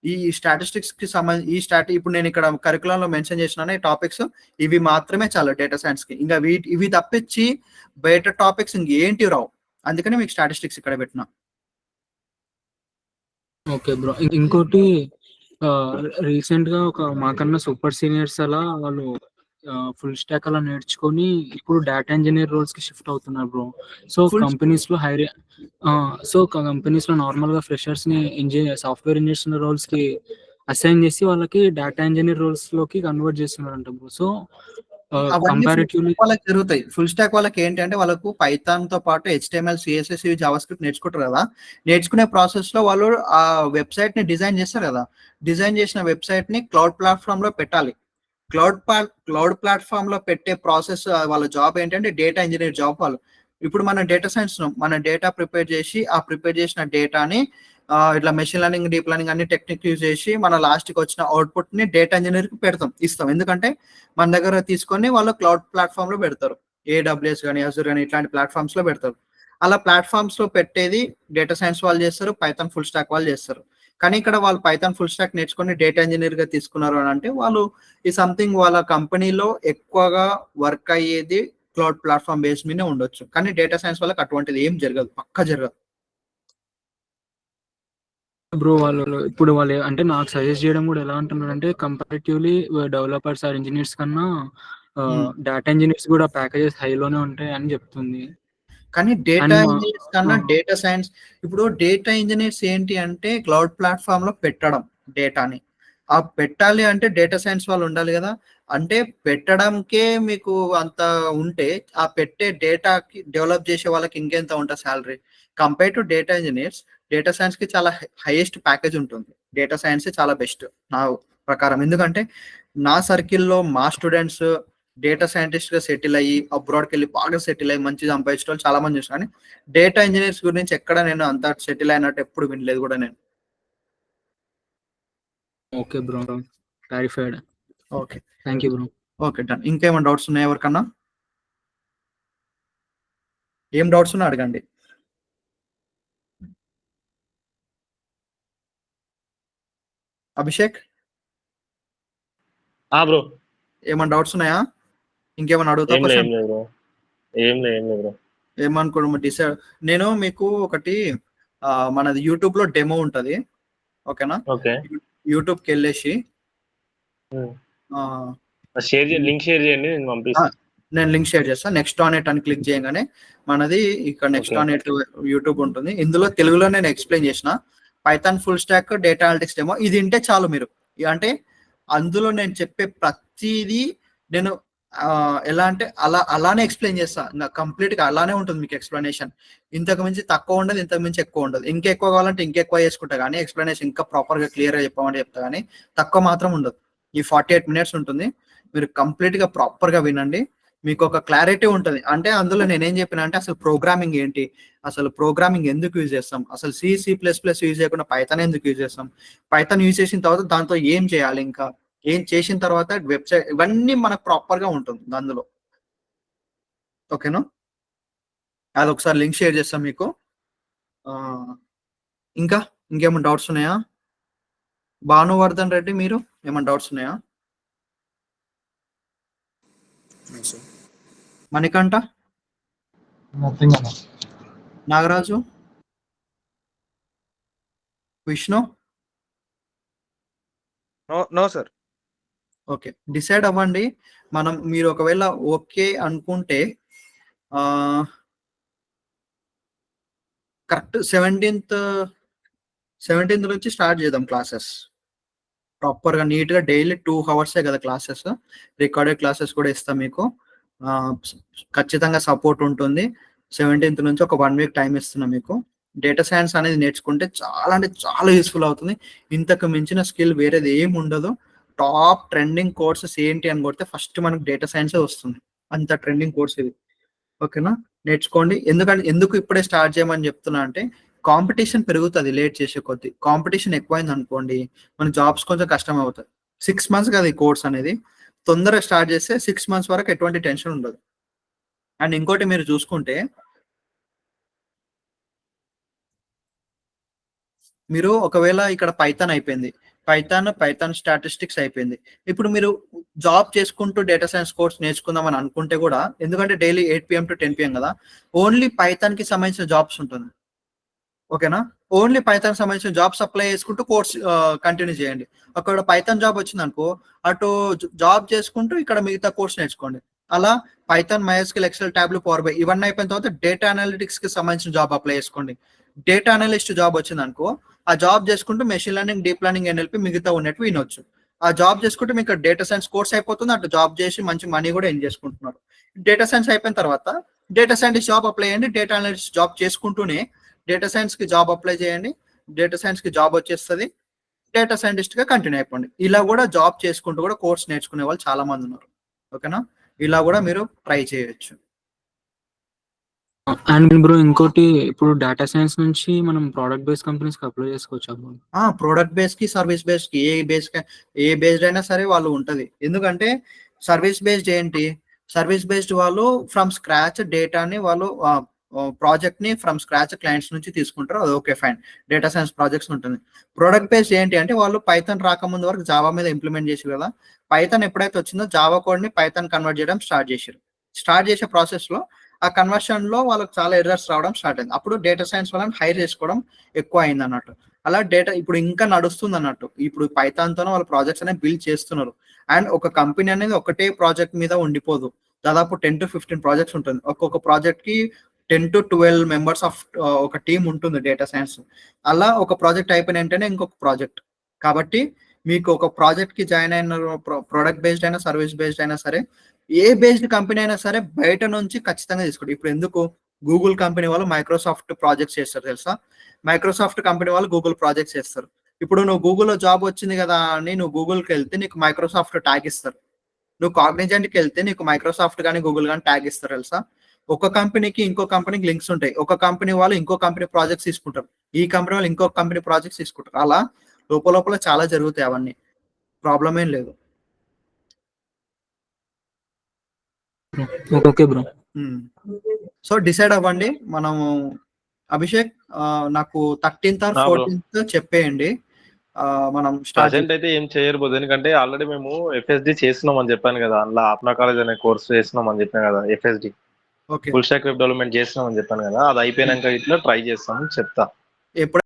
ఈ స్టాటిస్టిక్స్ కి సంబంధించి ఇప్పుడు నేను ఇక్కడ కరికులం లో మెన్షన్ చేసిన టాపిక్స్ ఇవి మాత్రమే చాలు డేటా సైన్స్ కి, ఇంకా ఇవి తప్పించి బయట టాపిక్స్ ఇంకేంటి రావు. అందుకని మీకు స్టాటిస్టిక్స్ ఇక్కడ పెట్టినా. ఓకే బ్రో, ఇంకోటి రీసెంట్ గా ఒక మాకన్నా సూపర్ సీనియర్స్ అలా వాళ్ళు ఫుల్ స్టాక్ అలా నేర్చుకొని ఇప్పుడు డేటా ఇంజనీర్ రోల్స్ కి షిఫ్ట్ అవుతున్నారు బ్రో. సో కంపెనీస్ లో నార్మల్ గా ఫ్రెషర్స్ ని సాఫ్ట్వేర్ ఇంజనీర్ రోల్స్ కి అసైన్ చేసి వాళ్ళకి డేటా ఇంజనీర్ రోల్స్ లోకి కన్వర్ట్ చేస్తున్నారంట బ్రో. సో వాళ్ళకి జరుగుతాయి. ఫుల్ స్టాక్ వాళ్ళకి ఏంటంటే వాళ్ళకు పైథాన్ తో పాటు HTML, CSS, జావా స్క్రిప్ట్ నేర్చుకుంటారు కదా. నేర్చుకునే ప్రాసెస్ లో వాళ్ళు ఆ వెబ్సైట్ ని డిజైన్ చేస్తారు కదా. డిజైన్ చేసిన వెబ్సైట్ ని క్లౌడ్ ప్లాట్ఫామ్ లో పెట్టాలి. క్లౌడ్ ప్లాట్ఫామ్ లో పెట్టే ప్రాసెస్ వాళ్ళ జాబ్ ఏంటంటే డేటా ఇంజనీర్ జాబ్ వాళ్ళు. ఇప్పుడు మన డేటా సైన్స్ మన డేటా ప్రిపేర్ చేసి ఆ ప్రిపేర్ చేసిన డేటాని ఇట్లా మెషిన్ లెర్నింగ్, డీప్ లెర్నింగ్ అన్ని టెక్నిక్ యూజ్ చేసి మన లాస్ట్ కి వచ్చిన అవుట్పుట్ ని డేటా ఇంజనీర్ కి ఇస్తాం. ఎందుకంటే మన దగ్గర తీసుకొని వాళ్ళు క్లౌడ్ ప్లాట్ఫామ్ లో పెడతారు, AWS కానీ అజూర్ కానీ ఇట్లాంటి ప్లాట్ఫామ్స్ లో పెడతారు. అలా ప్లాట్ఫామ్స్ లో పెట్టేది డేటా సైన్స్ వాళ్ళు చేస్తారు, పైథాన్ ఫుల్ స్టాక్ వాళ్ళు చేస్తారు. కానీ ఇక్కడ వాళ్ళు పైథాన్ ఫుల్ స్టాక్ నేర్చుకొని డేటా ఇంజనీర్ గా తీసుకున్నారు అని అంటే వాళ్ళు ఈ సంథింగ్ వాళ్ళ కంపెనీలో ఎక్కువగా వర్క్ అయ్యేది క్లౌడ్ ప్లాట్ఫామ్ బేస్ మీదే ఉండొచ్చు. కానీ డేటా సైన్స్ వాళ్ళకి అటువంటిది ఏం జరగదు, పక్కా జరగదు. బ్రో వాళ్ళు అంటే నాకు సజెస్ట్ చేయడం కూడా ఎలా అంటున్నారంటే కంపారిటివ్లీ డెవలపర్స్ ఆర్ ఇంజనీర్స్ కన్నా డేటా ఇంజనీర్స్ కూడా ప్యాకేజెస్ హైలోనే ఉంటాయి అని చెప్తుంది. కానీ డేటా అండ్ ఇంజనీర్స్ కన్నా డేటా సైన్స్, ఇప్పుడు డేటా ఇంజనీర్స్ ఏంటి అంటే క్లౌడ్ ప్లాట్ఫామ్ లో పెట్టడం డేటాని, ఆ పెట్టాలి అంటే డేటా సైన్స్ వాళ్ళు ఉండాలి కదా. అంటే పెట్టడంకే మీకు అంత ఉంటే ఆ పెట్టే డేటాకి డెవలప్ చేసే వాళ్ళకి ఇంకెంత ఉంటుంది salary compare to data engineers. Data science కి చాలా హైయెస్ట్ ప్యాకేజ్ ఉంటుంది. డేటా సైన్స్ చాలా బెస్ట్ నా ప్రకారం. ఎందుకంటే నా సర్కిల్లో మా స్టూడెంట్స్ డేటా సైంటిస్ట్ గా సెటిల్ అయ్యి అబ్రాడ్కి వెళ్ళి బాగా సెటిల్ అయ్యి మంచి సంపాదించిన వాళ్ళు చాలా మంది చూసాను. కానీ డేటా ఇంజనీర్స్ గురించి ఎక్కడ నేను అంత సెటిల్ అయినట్టు ఎప్పుడు వినలేదు కూడా నేను. Okay bro, clarified. Okay, thank you bro. Okay done. ఇంకేమైనా డౌట్స్ ఉన్నాయా ఎవరికన్నా? ఏం డౌట్స్ ఉన్నా అడగండి. అభిషేక్ బ్రో ఏమైనా డౌట్స్ ఉన్నాయా? ఇంకేమైనా అడుగుతా క్వశ్చన్? ఏమనుకోవడం డిసైడ్. నేను మీకు ఒకటి మనది యూట్యూబ్ లో డెమో ఉంటది, ఓకేనా? యూట్యూబ్కి వెళ్ళేసి లింక్ షేర్ చేయండి, నేను పంపిస్తాను. నేను లింక్ షేర్ చేస్తాను. నెక్స్ట్ ఆన్ ఇట్ అని క్లిక్ చేయగానే మనది ఇక్కడ నెక్స్ట్ ఆన్ ఇట్ యూట్యూబ్ ఉంటుంది. ఇందులో తెలుగులో నేను ఎక్స్ప్లెయిన్ చేసిన Python full stock data analytics demo. ఇది వింటే చాలు మీరు. అంటే అందులో నేను చెప్పే ప్రతిదీ నేను ఎలా అంటే అలానే ఎక్స్ప్లెయిన్ చేస్తా. కంప్లీట్ గా అలానే ఉంటుంది మీకు ఎక్స్ప్లెనేషన్. ఇంతకు మించి తక్కువ ఉండదు, ఇంతకు మించి ఎక్కువ ఉండదు. ఇంకా ఎక్కువ కావాలంటే ఇంకెక్కువ చేసుకుంటా కానీ ఎక్స్ప్లెనేషన్ ఇంకా ప్రాపర్ గా క్లియర్ గా చెప్పామంటే చెప్తా కానీ తక్కువ మాత్రం ఉండదు. ఈ 48 minutes ఉంటుంది. మీరు కంప్లీట్ గా ప్రాపర్ గా వినండి, మీకు ఒక క్లారిటీ ఉంటుంది. అంటే అందులో నేనేం చెప్పిన అంటే అసలు ప్రోగ్రామింగ్ ఏంటి, అసలు ప్రోగ్రామింగ్ ఎందుకు యూజ్ చేస్తాం, అసలు C++ యూజ్ చేయకుండా పైథాన్ ఎందుకు యూజ్ చేస్తాం, పైథాన్ యూజ్ చేసిన తర్వాత దాంతో ఏం చేయాలి, ఇంకా ఏం చేసిన తర్వాత వెబ్సైట్, ఇవన్నీ మనకు ప్రాపర్ గా ఉంటుంది అందులో. ఓకేనా? అది ఒకసారి లింక్ షేర్ చేస్తాం మీకు. ఇంకా ఇంకేమైనా డౌట్స్ ఉన్నాయా? భానువర్ధన్ రెడ్డి మీరు ఏమైనా డౌట్స్ ఉన్నాయా? Manikanta, Nagaraju, Vishnu? No sir. Okay, decide అవ్వండి. మీరు ఒకవేళ ఓకే అనుకుంటే కరెక్ట్ 17th నుంచి స్టార్ట్ చేద్దాం క్లాసెస్. ప్రాపర్ గా నీట్ గా డైలీ 2 hours కదా క్లాసెస్. రికార్డెడ్ క్లాసెస్ కూడా ఇస్తాం మీకు. ఖచ్చితంగా సపోర్ట్ ఉంటుంది. 17th నుంచి ఒక 1 week టైం ఇస్తున్నాం మీకు. డేటా సైన్స్ అనేది నేర్చుకుంటే చాలా అంటే చాలా యూస్ఫుల్ అవుతుంది. ఇంతకు మించిన స్కిల్ వేరేది ఏమి ఉండదు. టాప్ ట్రెండింగ్ కోర్సెస్ ఏంటి అని కొడితే ఫస్ట్ మనకు డేటా సైన్సే వస్తుంది. అంత ట్రెండింగ్ కోర్స్ ఇది. ఓకేనా? నేర్చుకోండి. ఎందుకు ఇప్పుడే స్టార్ట్ చేయమని చెప్తున్నా అంటే కాంపిటీషన్ పెరుగుతుంది లేట్ చేసే కొద్దీ. కాంపిటీషన్ ఎక్కువైంది అనుకోండి మన జాబ్స్ కొంచెం కష్టం అవుతుంది. 6 months కదా ఈ కోర్స్ అనేది. తొందరగా స్టార్ట్ చేస్తే 6 months వరకు ఎటువంటి టెన్షన్ ఉండదు. అండ్ ఇంకోటి మీరు చూసుకుంటే, మీరు ఒకవేళ ఇక్కడ పైథాన్ అయిపోయింది, పైథాన్ స్టాటిస్టిక్స్ అయిపోయింది. ఇప్పుడు మీరు జాబ్ చేసుకుంటూ డేటా సైన్స్ కోర్స్ నేర్చుకుందాం అని అనుకుంటే కూడా, ఎందుకంటే డైలీ 8 PM to 10 PM కదా, ఓన్లీ పైథాన్ కి సంబంధించిన జాబ్స్ ఉంటుంది. ఓకేనా? ఓన్లీ పైథాన్ సంబంధించిన జాబ్స్ అప్లై చేసుకుంటూ కోర్స్ కంటిన్యూ చేయండి. అక్కడ పైథాన్ జాబ్ వచ్చింది అనుకో, అటు జాబ్ చేసుకుంటూ ఇక్కడ మిగతా కోర్స్ నేర్చుకోండి. అలా Python, MySQL, Excel, Tableau, power BI ఇవన్నీ అయిపోయిన తర్వాత డేటా అనలిటిక్స్ కి సంబంధించిన జాబ్ అప్లై చేసుకోండి. డేటా అనలిస్ట్ జాబ్ వచ్చింది అనుకో, ఆ జాబ్ చేసుకుంటూ machine learning, deep learning, NLP మిగతా ఉన్నట్టు వినొచ్చు. ఆ జాబ్ చేసుకుంటే మీకు డేటా సైన్స్ కోర్స్ అయిపోతుంది. అటు జాబ్ చేసి మంచి మనీ కూడా ఎర్న్ చేసుకుంటున్నారు. డేటా సైన్స్ అయిపోయిన తర్వాత డేటా సైంటిస్ట్ జాబ్ అప్లై చేయండి. డేటా అనలిస్ట్ జాబ్ చేసుకుంటూనే డేటా సైన్స్ కి జాబ్ అప్లై చేయండి. డేటా సైన్స్ కి జాబ్ వచ్చేస్తుంది. డేటా సైంటిస్ట్ గా కంటిన్యూ అయిపోండి. ఇలా కూడా జాబ్ చేసుకుంటూ కూడా కోర్స్ నేర్చుకునే వాళ్ళు చాలా మంది ఉన్నారు. ఓకేనా? ఇలా కూడా మీరు ట్రై చేయొచ్చు. అండ్ బ్రో ఇంకోటి, ఇప్పుడు డేటా సైన్స్ నుంచి మనం ప్రోడక్ట్ బేస్డ్ కంపెనీస్ కి అప్లై చేసుకోవచ్చు. ప్రోడక్ట్ బేస్ కి, సర్వీస్ బేస్డ్ కి, ఏ బేస్డ్ అయినా సరే వాళ్ళు ఉంటది. ఎందుకంటే సర్వీస్ బేస్డ్ ఏంటి, సర్వీస్ బేస్డ్ వాళ్ళు ఫ్రమ్ స్క్రాచ్ డేటాని వాళ్ళు ప్రాజెక్ట్ ని ఫ్రమ్ స్క్రాచ్ క్లయింట్స్ నుంచి తీసుకుంటారు. అది okay fine, data science projects ఉంటుంది. ప్రొడక్ట్ బేస్డ్ ఏంటి అంటే వాళ్ళు పైథాన్ రాకముందు వరకు జావా మీద ఇంప్లిమెంట్ చేసి కదా, పైథాన్ ఎప్పుడైతే వచ్చిందో జావా కోడ్ ని పైథాన్ కన్వర్ట్ చేయడం స్టార్ట్ చేశారు. స్టార్ట్ చేసే ప్రాసెస్ లో ఆ కన్వర్షన్ లో వాళ్ళకి చాలా ఎర్రర్స్ రావడం స్టార్ట్ అయింది. అప్పుడు డేటా సైన్స్ వాళ్ళని హైర్ చేసుకోవడం ఎక్కువ అయింది అన్నట్టు. అలా డేటా ఇప్పుడు ఇంకా నడుస్తుంది అన్నట్టు. ఇప్పుడు పైథాన్ తోనే వాళ్ళ ప్రాజెక్ట్స్ అనేవి బిల్డ్ చేస్తున్నారు. అండ్ ఒక కంపెనీ అనేది ఒకటే ప్రాజెక్ట్ మీద ఉండిపోదు. దాదాపు 10 to 15 ప్రాజెక్ట్స్ ఉంటుంది. ఒక్కొక్క ప్రాజెక్ట్ కి 10 to 12 మెంబర్స్ ఆఫ్ ఒక టీమ్ ఉంటుంది డేటా సైన్స్. అలా ఒక ప్రాజెక్ట్ అయిపోయిన వెంటనే ఇంకొక ప్రాజెక్ట్. కాబట్టి మీకు ఒక ప్రాజెక్ట్ కి జాయిన్ అయిన ప్రొడక్ట్ బేస్డ్ అయినా సర్వీస్ బేస్డ్ అయినా సరే, ఏ బేస్డ్ కంపెనీ అయినా సరే బయట నుంచి ఖచ్చితంగా తీసుకోండి. ఇప్పుడు ఎందుకు గూగుల్ కంపెనీ వాళ్ళు మైక్రోసాఫ్ట్ ప్రాజెక్ట్స్ చేస్తారు తెలుసా? మైక్రోసాఫ్ట్ కంపెనీ వాళ్ళు గూగుల్ ప్రాజెక్ట్స్ చేస్తారు. ఇప్పుడు నువ్వు గూగుల్లో జాబ్ వచ్చింది కదా అని నువ్వు గూగుల్కి వెళ్తే నీకు మైక్రోసాఫ్ట్ ట్యాగ్ ఇస్తారు. నువ్వు కాగ్నిజెంట్కి వెళ్తే నీకు మైక్రోసాఫ్ట్ కానీ గూగుల్ కానీ ట్యాగ్ ఇస్తారు తెలుసా? ఒక కంపెనీకి ఇంకో కంపెనీకి లింక్స్ ఉంటాయి. ఒక కంపెనీ వాళ్ళు ఇంకో కంపెనీ ప్రాజెక్ట్స్ తీసుకుంటారు, ఈ కంపెనీ వాళ్ళు ఇంకో కంపెనీ ప్రాజెక్ట్స్ తీసుకుంటారు. అలా లోపల చాలా జరుగుతాయి. అవన్నీ ప్రాబ్లం ఏం లేదు. Okay bro. సో డిసైడ్ అవ్వండి. మనము అభిషేక్ నాకు 13th or 14th చెప్పేయండి. మనం స్టార్ట్ ప్రజెంట్ అయితే ఏం చేయరు బోధ, ఎందుకంటే ఆల్రెడీ మేము ఎఫ్ఎస్డి చేస్తున్నాం అని చెప్పాను కదా, అందులో ఆప్నా కాలేజ్ అనే కోర్స్ చేస్తున్నాం అని చెప్పాను కదా, FSD okay. Full stock web development చేస్తున్నాం అని చెప్పాను కదా, అది అయిపోయినాక ఇట్లా ట్రై చేస్తామని చెప్తా. ఎప్పుడు